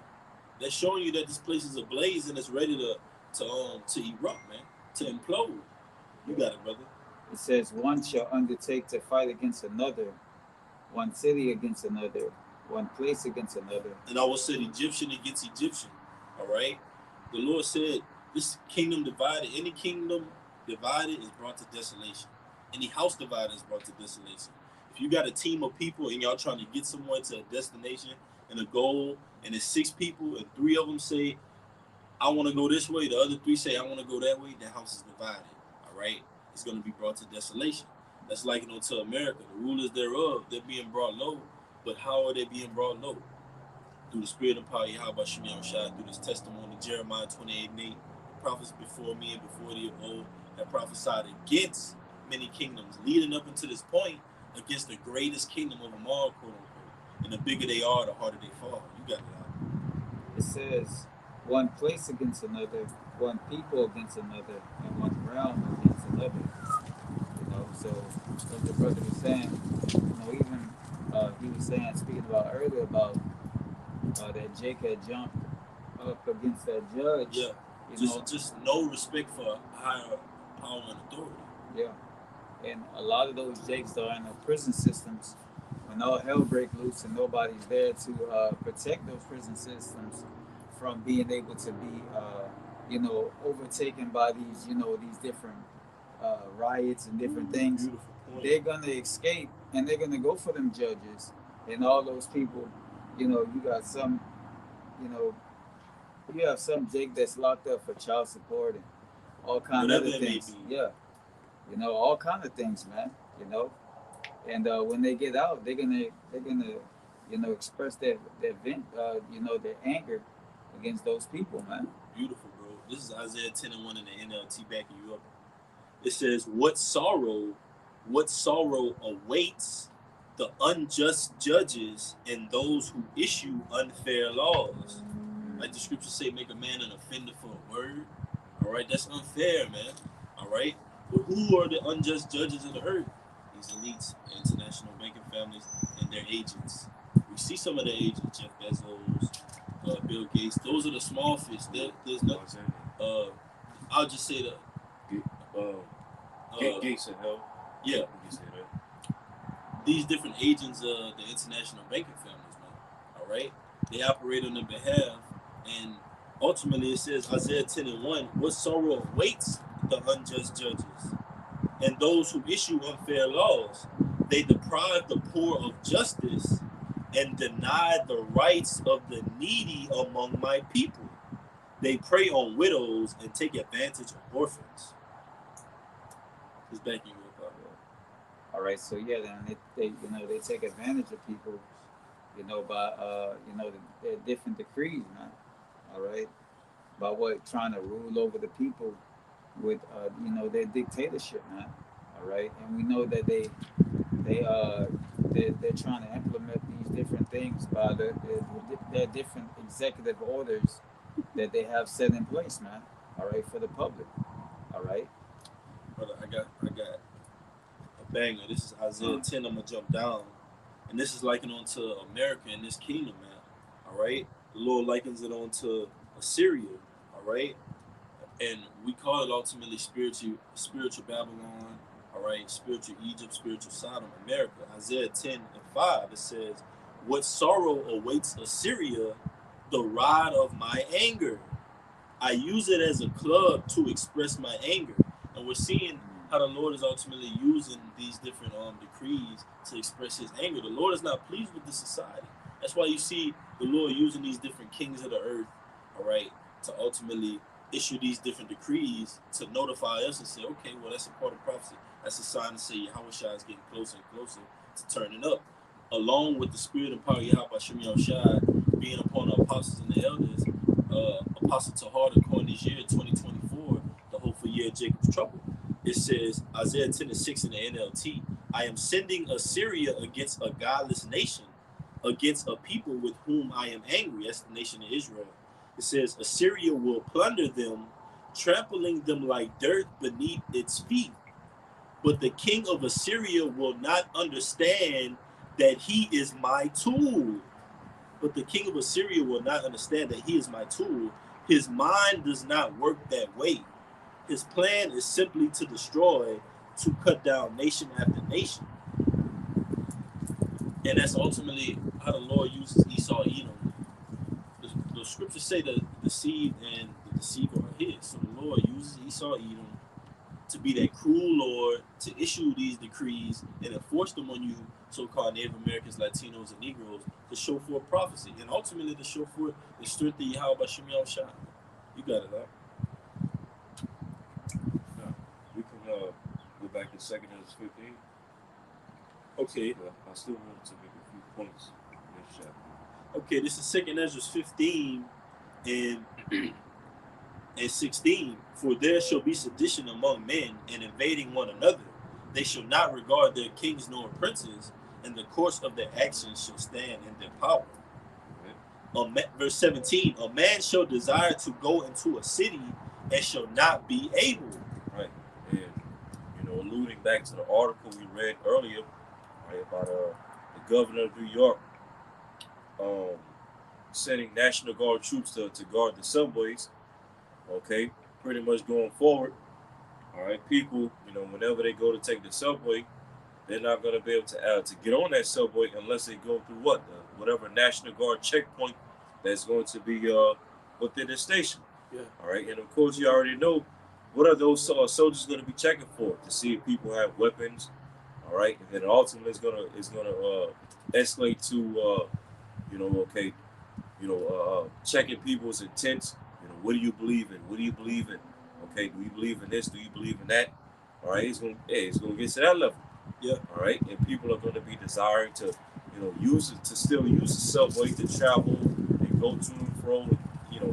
That's showing you that this place is ablaze and it's ready to erupt, man, to implode. You got it, brother. It says, one shall undertake to fight against another, one city against another, one place against another. And I will say Egyptian against Egyptian. All right? The Lord said, this kingdom divided, any kingdom divided is brought to desolation. Any house divided is brought to desolation. If you got a team of people and y'all trying to get somewhere to a destination and a goal, and it's 6 people and 3 of them say, I want to go this way, the other 3 say, I want to go that way, the house is divided. All right? It's going to be brought to desolation. That's like, to America. The rulers thereof, they're being brought low. But how are they being brought low? Through the spirit and power of Yahweh Shem Yahushua, through this testimony, Jeremiah 28 and 8. The prophets before me and before the of old have prophesied against many kingdoms, leading up until this point against the greatest kingdom of them all, quote unquote. And the bigger they are, the harder they fall. You got it out. It says, one place against another, one people against another, and one realm against another. So what the brother was saying, even he was saying, speaking about earlier about that Jake had jumped up against that judge. Yeah. Just no respect for higher power and authority. Yeah. And a lot of those Jakes are in the prison systems. When all hell break loose and nobody's there to protect those prison systems from being able to be, overtaken by these, these different riots and different things, they're gonna escape and they're gonna go for them judges and all those people. You got some, you have some Jake that's locked up for child support and all kind of other things. Yeah, all kind of things, man. And when they get out, they're gonna express their vent, their anger against those people, man. Beautiful, bro. This is Isaiah 10 and 1 in the NLT backing you up. It says, what sorrow awaits the unjust judges and those who issue unfair laws. Like the scriptures say, make a man an offender for a word. All right, that's unfair, man. All right, but who are the unjust judges of the earth? These elites, international banking families, and their agents. We see some of the agents, Jeff Bezos, Bill Gates. Those are the small fish. There's nothing. I'll just say that. Gates in hell. Yeah. You can say that. These different agents of the international banking families, man. All right, they operate on their behalf, and ultimately it says Isaiah 10:1, what sorrow awaits the unjust judges and those who issue unfair laws. They deprive the poor of justice and deny the rights of the needy among my people. They prey on widows and take advantage of orphans. Just backing you up. All right, so yeah, then they they take advantage of people, by the different decrees, man. All right, by what trying to rule over the people with their dictatorship, man. All right, and we know that they're trying to implement these different things by their different executive orders that they have set in place, man. All right, for the public. All right. Brother, I got a banger. This is Isaiah 10. I'm gonna jump down, and this is likened onto America and this kingdom, man. All right, the Lord likens it onto Assyria. All right, and we call it ultimately spiritual Babylon. All right, spiritual Egypt, spiritual Sodom, America. Isaiah 10:5. It says, "What sorrow awaits Assyria, the rod of my anger. I use it as a club to express my anger." And we're seeing how the Lord is ultimately using these different decrees to express his anger. The Lord is not pleased with this society. That's why you see the Lord using these different kings of the earth, all right, to ultimately issue these different decrees to notify us and say, okay, well, that's a part of prophecy. That's a sign to say Yahushua is getting closer and closer to turning up. Along with the spirit and power of Yahweh Shem Yahushua being upon the apostles and the elders, Apostle Tahar coined this year, 2024, the hopeful year of Jacob's trouble. It says, Isaiah 10:6 in the NLT, I am sending Assyria against a godless nation, against a people with whom I am angry. That's the nation of Israel. It says, Assyria will plunder them, trampling them like dirt beneath its feet. But the king of Assyria will not understand that he is my tool. But the king of Assyria will not understand that he is my tool. His mind does not work that way. His plan is simply to destroy, to cut down nation after nation. And that's ultimately how the Lord uses Esau, Edom. The scriptures say that the seed and the deceiver are his. So the Lord uses Esau, Edom to be that cruel Lord, to issue these decrees and enforce them on you, so-called Native Americans, Latinos, and Negroes, to show forth prophecy and ultimately to show forth the strength of Yahweh Shem Yahushua. You got it, huh? We can go back to 2 Ezra 15. Okay. I still want to make a few points in this chapter. Okay, this is 2 Ezra 15 and 16. For there shall be sedition among men and invading one another. They shall not regard their kings nor princes, and the course of their actions shall stand in their power. Verse 17, a man shall desire to go into a city and shall not be able. Right. And, alluding back to the article we read earlier, right, about the governor of New York sending National Guard troops to guard the subways, okay, pretty much going forward, all right, people, whenever they go to take the subway, they're not going to be able to get on that subway unless they go through whatever National Guard checkpoint that's going to be within the station. Yeah. All right, and of course you already know what are those soldiers going to be checking for, to see if people have weapons. All right, and then ultimately it's gonna escalate to checking people's intents. What do you believe in? What do you believe in? Okay, do you believe in this? Do you believe in that? All right, it's gonna get to that level. Yeah. All right, and people are going to be desiring to, still use the subway to travel and go to and fro,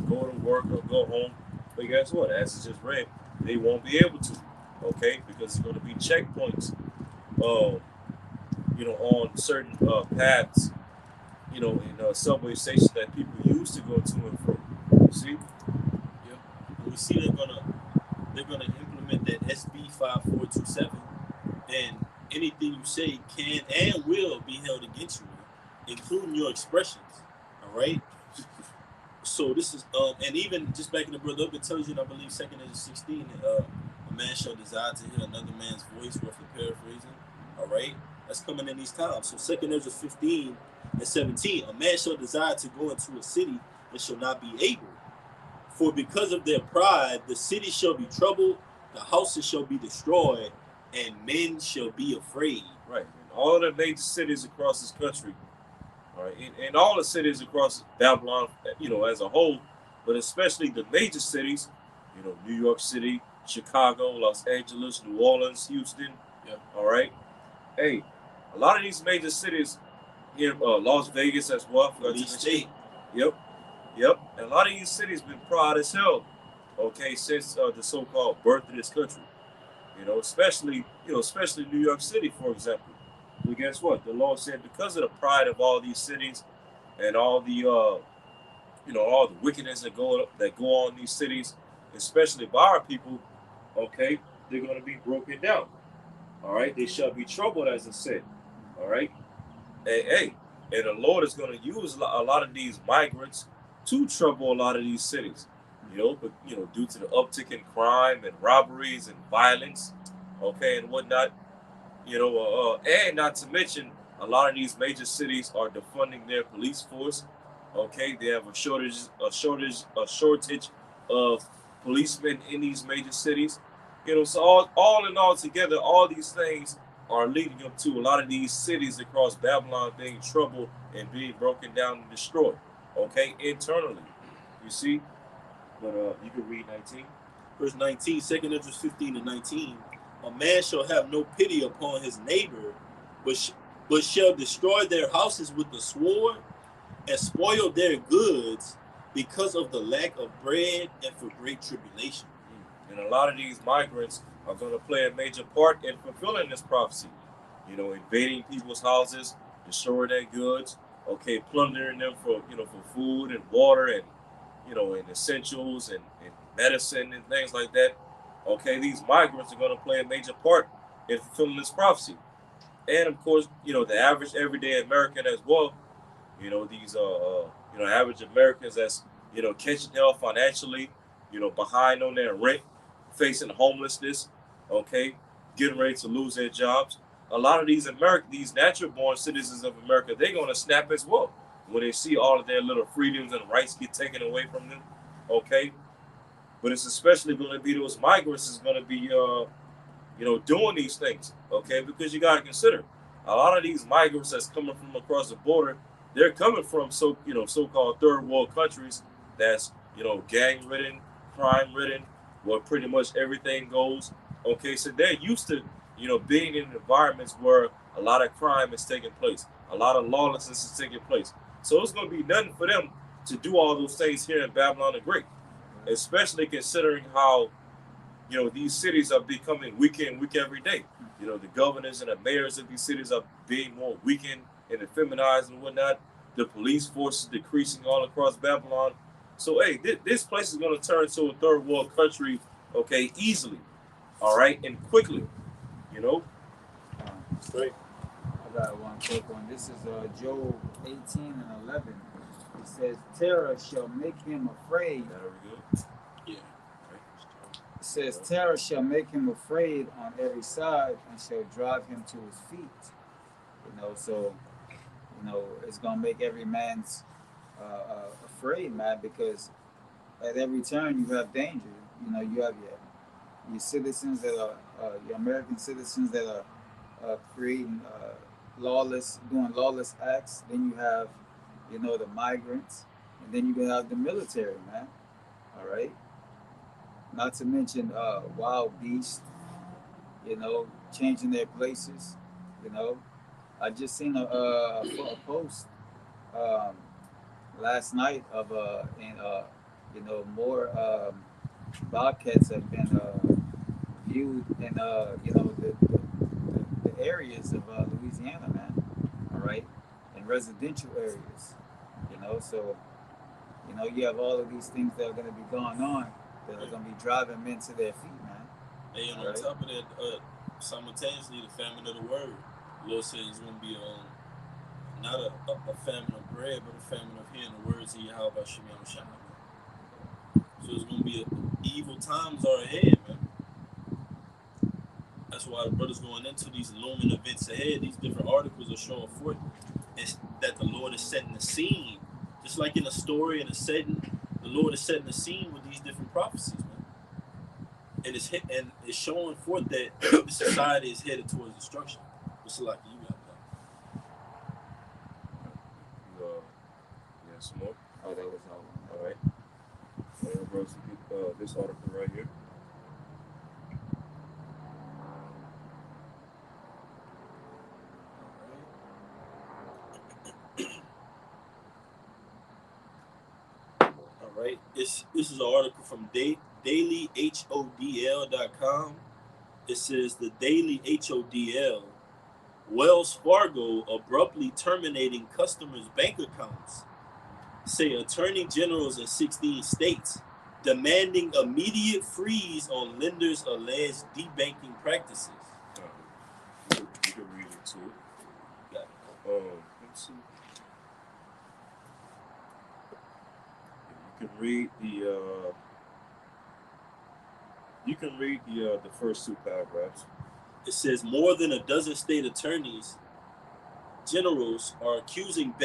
go to work or go home. But guess what? As it's just read, they won't be able to. okay? Because there's going to be checkpoints, on certain paths, in subway stations that people use to go to and from. You see? Yep. And we see they're gonna implement that SB 5427, and anything you say can and will be held against you, including your expressions. All right. So this is and even just backing the brother up, it tells you, and I believe second is 16, a man shall desire to hear another man's voice, roughly paraphrasing. All right, that's coming in these times. So second is 15 and 17, a man shall desire to go into a city and shall not be able. For because of their pride, the city shall be troubled, the houses shall be destroyed, and men shall be afraid. Right. In all the major cities across this country, all right, in all the cities across Babylon, as a whole, but especially the major cities, New York City, Chicago, Los Angeles, New Orleans, Houston, Yeah. all right. Hey, a lot of these major cities here, Las Vegas as well. Police state. Yep, yep. And a lot of these cities been proud as hell, okay, since the so-called birth of this country. Especially New York City, for example. But guess what? The Lord said because of the pride of all these cities and all the wickedness that go on in these cities, especially by our people, okay, they're going to be broken down. All right, they shall be troubled, as it said. All right, hey, and the Lord is going to use a lot of these migrants to trouble a lot of these cities. But due to the uptick in crime and robberies and violence, okay, and whatnot, and not to mention a lot of these major cities are defunding their police force. Okay, they have a shortage of policemen in these major cities. So all in all together, all these things are leading up to a lot of these cities across Babylon being troubled and being broken down and destroyed. Okay, internally, you see. But you can read 19. Verse 19, second Ezra 15 and 19. A man shall have no pity upon his neighbor, but shall destroy their houses with the sword and spoil their goods because of the lack of bread and for great tribulation. And a lot of these migrants are going to play a major part in fulfilling this prophecy. Invading people's houses, destroying their goods, okay, plundering them for food and water and essentials and medicine and things like that. Okay, these migrants are going to play a major part in fulfilling this prophecy. And of course, the average everyday American as well. These average Americans that's catching hell financially, behind on their rent, facing homelessness, okay, getting ready to lose their jobs. A lot of these natural born citizens of America, they're gonna snap as well when they see all of their little freedoms and rights get taken away from them. Okay, but it's especially going to be those migrants is going to be doing these things. Okay, because you got to consider a lot of these migrants that's coming from across the border, they're coming from so-called third world countries that's gang ridden, crime ridden, where pretty much everything goes. Okay, so they're used to being in environments where a lot of crime is taking place, a lot of lawlessness is taking place. So it's going to be nothing for them to do all those things here in Babylon the Great, especially considering how these cities are becoming weaker and weaker every day. The governors and the mayors of these cities are being more weakened and effeminized and whatnot. The police force is decreasing all across Babylon. So hey, this place is going to turn to a third world country, okay, easily, all right, and quickly. Right. I got one quick one. This is Job 18 and 11. It says, terror shall make him afraid. Very good. Yeah. It says, terror shall make him afraid on every side and shall drive him to his feet. So, it's going to make every man's afraid, man, because at every turn you have danger. You have your citizens that are, your American citizens that are creating doing lawless acts. Then you have, the migrants, and then you can have the military, man. All right. Not to mention wild beasts, changing their places. I just seen a post last night of more bobcats have been viewed in the areas of Louisiana, man. All right, in residential areas. So you have all of these things that are going to be going on that are going to be driving men to their feet, man. And on top of that, simultaneously, the famine of the word. The Lord says it's going to be not a famine of bread, but a famine of hearing the words of Yahweh Shem Shah. So it's going to be evil times are ahead, man. That's why the brothers going into these looming events ahead. These different articles are showing forth that the Lord is setting the scene. Just like in a story and a setting, the Lord is setting the scene with these different prophecies, man. And it's showing forth that the society is headed towards destruction. What's it like you got You some more? Oh, that was all. All right. Bro, so get this article right here. All right. This is an article from dailyhodl.com. It says the Daily HODL, Wells Fargo abruptly terminating customers' bank accounts, say attorney generals in 16 states, demanding immediate freeze on lenders' alleged debanking practices. You can read into it. Let's see. You can read the first two paragraphs. It says more than a dozen state attorneys generals are accusing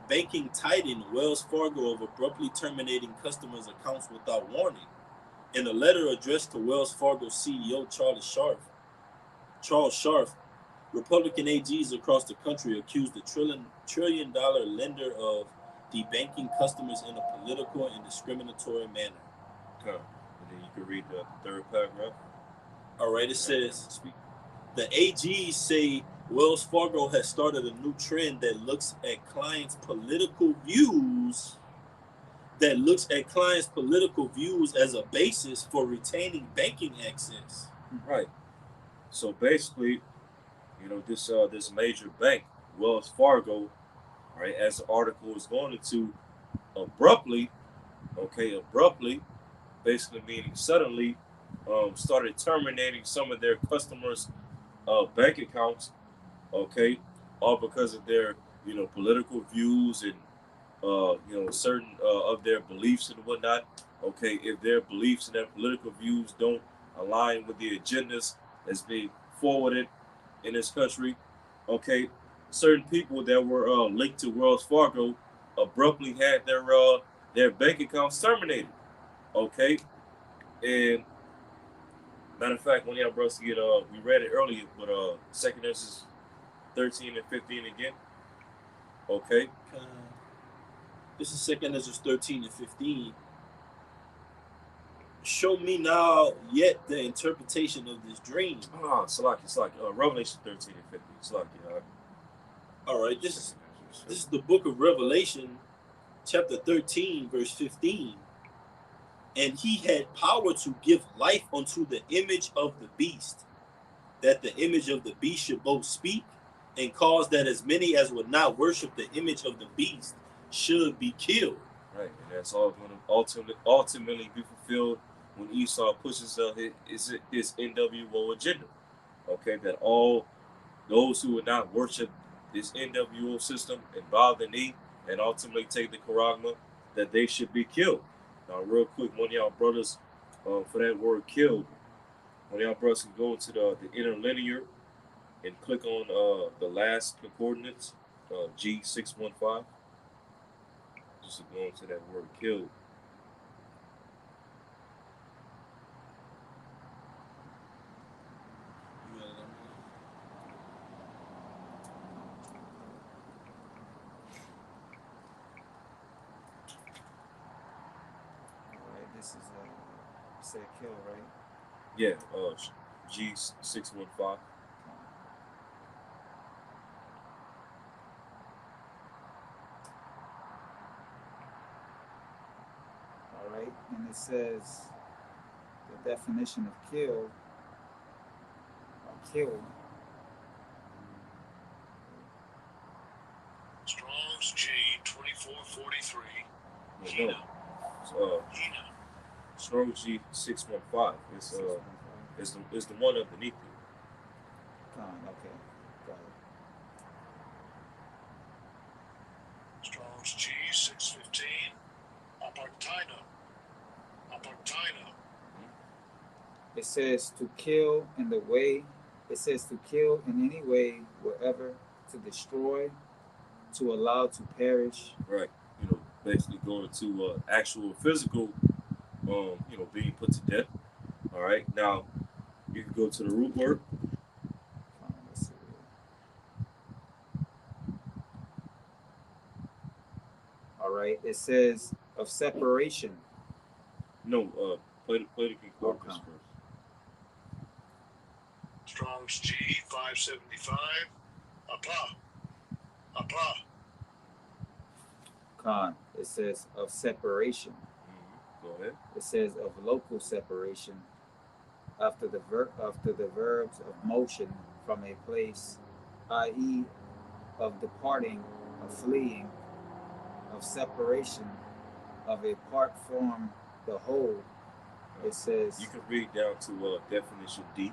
banking titan Wells Fargo of abruptly terminating customers' accounts without warning. In a letter addressed to Wells Fargo CEO Charles Scharf, Republican AGs across the country accused the trillion-dollar lender of debanking customers in a political and discriminatory manner. And then you can read the third paragraph. All right, it says the AGs say Wells Fargo has started a new trend that looks at clients' political views as a basis for retaining banking access. Right. So basically, this major bank, Wells Fargo, right, as the article is going into, abruptly, basically meaning suddenly, started terminating some of their customers' bank accounts, okay, all because of their, political views and, certain of their beliefs and whatnot. Okay, if their beliefs and their political views don't align with the agendas that's being forwarded in this country, okay, certain people that were linked to Wells Fargo abruptly had their bank accounts terminated. Okay, and matter of fact, one of y'all brothers get we read it earlier, but Second Genesis 13 and 15 again. Okay. This is Second Genesis 13 and 15. Show me now yet the interpretation of this dream. It's like Revelation 13 and 15. Salaki. All right, this is the book of Revelation, chapter 13, verse 15. And he had power to give life unto the image of the beast, that the image of the beast should both speak and cause that as many as would not worship the image of the beast should be killed. Right, and that's all going to ultimately be fulfilled when Esau pushes his NWO agenda. Okay, that all those who would not worship this NWO system and bow the knee and ultimately take the charagma, that they should be killed. Now, real quick, one of y'all brothers, for that word killed, one of y'all brothers can go into the interlinear and click on the last coordinates, G615. Just to go into that word killed. This is say kill, right? Yeah, G615. All right, and it says the definition of kill kill. Strong's G 2443. No, Strong G 615. It's the one underneath it. Okay. Got it. Strong's G 615. Apartina. It says to kill in the way. It says to kill in any way, wherever, to destroy, to allow to perish. Right. Basically going to actual physical, being put to death. All right. Now you can go to the root word. Let's see. All right. It says of separation. No, play the concordance Okay. first. Strong's G 575. Apa. Con. It says of separation. Mm-hmm. Go ahead. It says of local separation after the verbs of motion from a place, i.e., of departing, of fleeing, of separation of a part from the whole. It says. You can read down to definition D.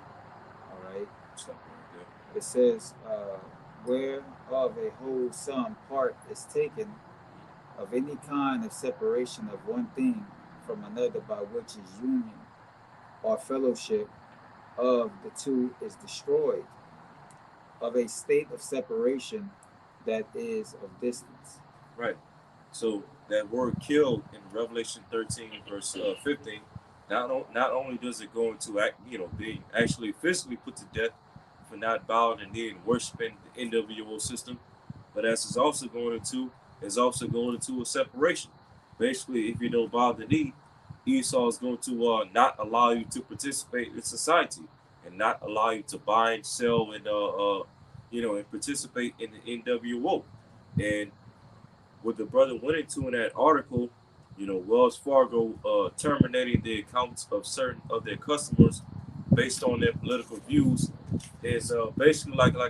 All right. Something like that. It says where of a whole some part is taken of any kind of separation of one thing from another by which is union or fellowship of the two is destroyed, of a state of separation that is of distance. Right. So that word "kill" in Revelation 13 verse 15, not only does it go into being actually physically put to death for not bowing the knee and worshiping the NWO system, but as it's also going into a separation. Basically, if you don't bow the knee, Esau is going to not allow you to participate in society and not allow you to buy and sell and participate in the NWO. And what the brother went into in that article, Wells Fargo terminating the accounts of certain of their customers based on their political views is basically like a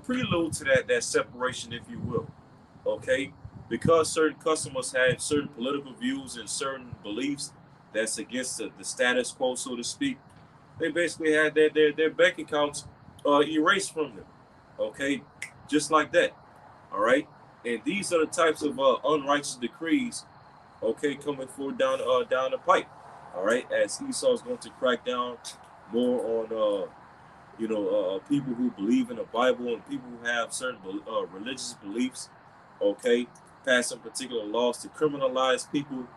prelude to that separation, if you will. Okay, because certain customers have certain political views and certain beliefs that's against the status quo, so to speak. They basically had their bank accounts erased from them. Okay, just like that. All right, and these are the types of unrighteous decrees. Okay, coming forward down the pipe. All right, as Esau is going to crack down more on people who believe in the Bible and people who have certain religious beliefs. Okay, passing particular laws to criminalize people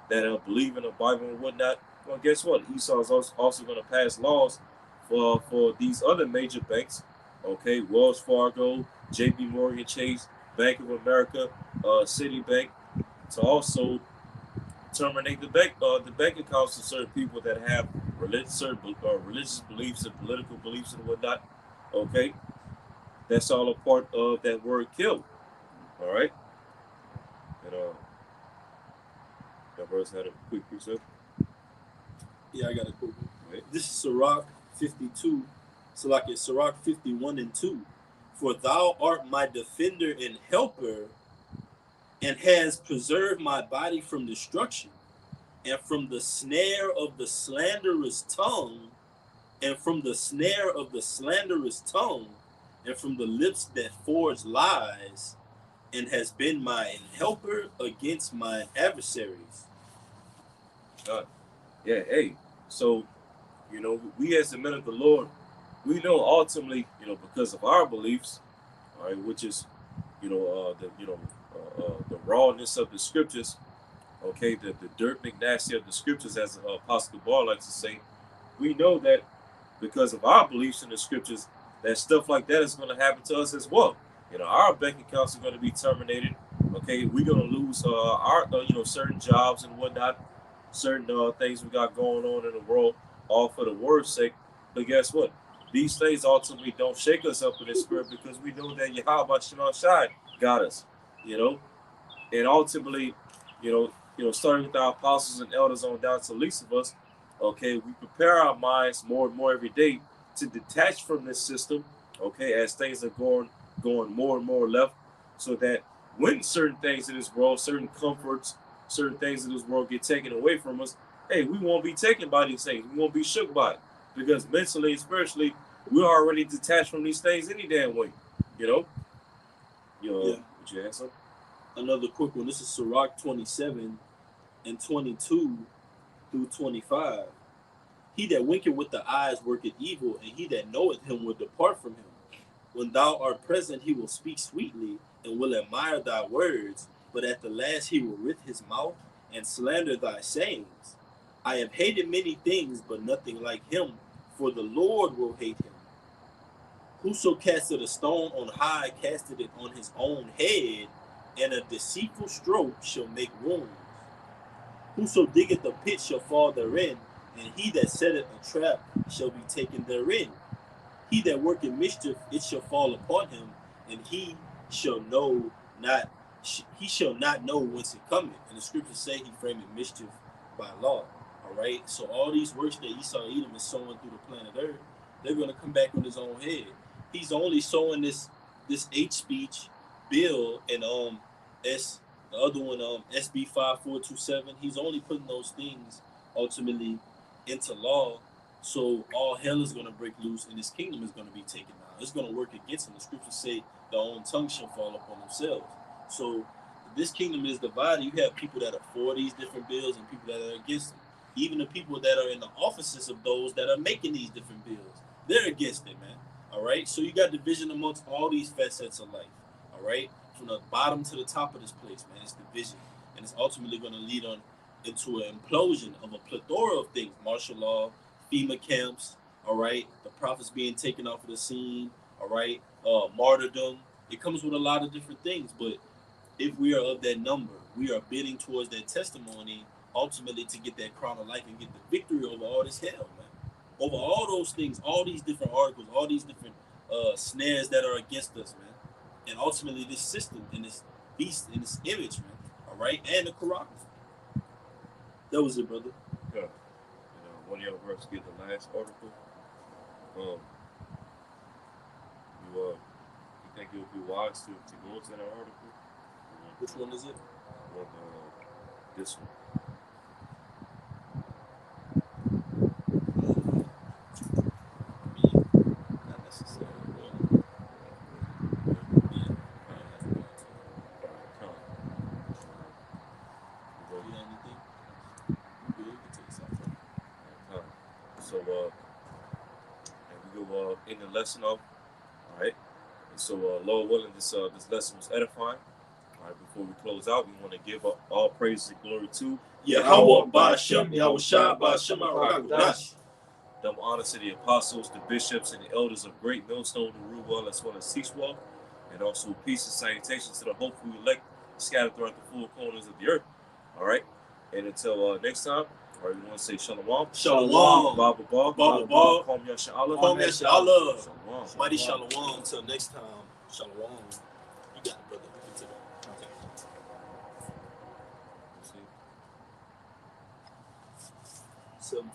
that believe in the Bible and whatnot. Well, guess what? Esau is also going to pass laws for these other major banks. Okay, Wells Fargo, J.P. Morgan Chase, Bank of America, Citibank, to also terminate the bank accounts of certain people that have religious beliefs and political beliefs and whatnot. Okay, that's all a part of that word "kill." All right, and that verse had a quick precept. Yeah, I got a quick one. Right. This is Sirach 52. Sirach 51 and 2. For thou art my defender and helper, and has preserved my body from destruction, and from the snare of the slanderous tongue, and from the snare of the slanderous tongue, and from the lips that forge lies, and has been my helper against mine adversaries. Yeah, hey, so, we as the men of the Lord, we know ultimately, because of our beliefs, all right, which is, the rawness of the scriptures, okay, the dirt McNasty of the scriptures, as Apostle Ball likes to say, we know that because of our beliefs in the scriptures, that stuff like that is going to happen to us as well. Our bank accounts are going to be terminated. Okay, we're going to lose our, certain jobs and whatnot, certain things we got going on in the world, all for the word's sake. But guess what? These things ultimately don't shake us up in the spirit because we know that Yahweh Shai got us, and ultimately, starting with our apostles and elders on down to the least of us, Okay, we prepare our minds more and more every day to detach from this system. Okay, as things are going more and more left, so that when certain things in this world, certain comforts, certain things in this world get taken away from us, hey, we won't be taken by these things. We won't be shook by it because mentally and spiritually, we're already detached from these things any damn way. You know. Yeah. Would you answer? Another quick one. This is Sirach 27 and 22 through 25. He that winketh with the eyes worketh evil, and he that knoweth him will depart from him. When thou art present, he will speak sweetly, and will admire thy words, but at the last he will writ his mouth, and slander thy sayings. I have hated many things, but nothing like him, for the Lord will hate him. Whoso casteth a stone on high casteth it on his own head, and a deceitful stroke shall make wounds. Whoso diggeth a pit shall fall therein, and he that setteth a trap shall be taken therein. He that worketh mischief, it shall fall upon him, and he shall not know whence it cometh. And the scriptures say he frameth mischief by law. All right. So all these works that Esau Edom is sowing through the planet Earth, they're going to come back on his own head. He's only sowing this hate speech bill and the other one SB 5427. He's only putting those things ultimately into law. So all hell is going to break loose, and his kingdom is going to be taken down. It's going to work against him. The scriptures say their own tongue shall fall upon themselves. So this kingdom is divided. You have people that are for these different bills and people that are against them. Even the people that are in the offices of those that are making these different bills, they're against it, man. All right. So you got division amongst all these facets of life. All right. From the bottom to the top of this place, man, it's division, and it's ultimately going to lead on into an implosion of a plethora of things: martial law, FEMA camps, all right, the prophets being taken off of the scene, all right, martyrdom. It comes with a lot of different things, but if we are of that number, we are bidding towards that testimony, ultimately to get that crown of life and get the victory over all this hell, man. Over all those things, all these different articles, all these different snares that are against us, man. And ultimately this system and this beast and this image, man. All right, and the Quran. That was it, brother. Yeah. One of your verses get the last article. You think it would be wise to go into that article? Which one is it? This one. Not necessarily. So, and we go in the lesson of, all right. And so, Lord willing, this lesson was edifying. All right. Before we close out, we want to give all praise and glory to Yahweh Ba'Shem, Yahushua Ba'Shem HaRakadosh. Double honor to the apostles, the bishops, and the elders of Great Millstone, Uruwa, as well as Seashwell, and also peace and salutation to the hopeful elect scattered throughout the four corners of the earth. All right. And until next time, all right, we want to say shalom. Shalom. Baba Ba. Baba Ba. Kwam Yasha'Allah. Kwam Yasha'Allah. Shalom. Mighty shalom. Until next time. Shalom. You got it, brother. We can take it. Okay. See. 7-4.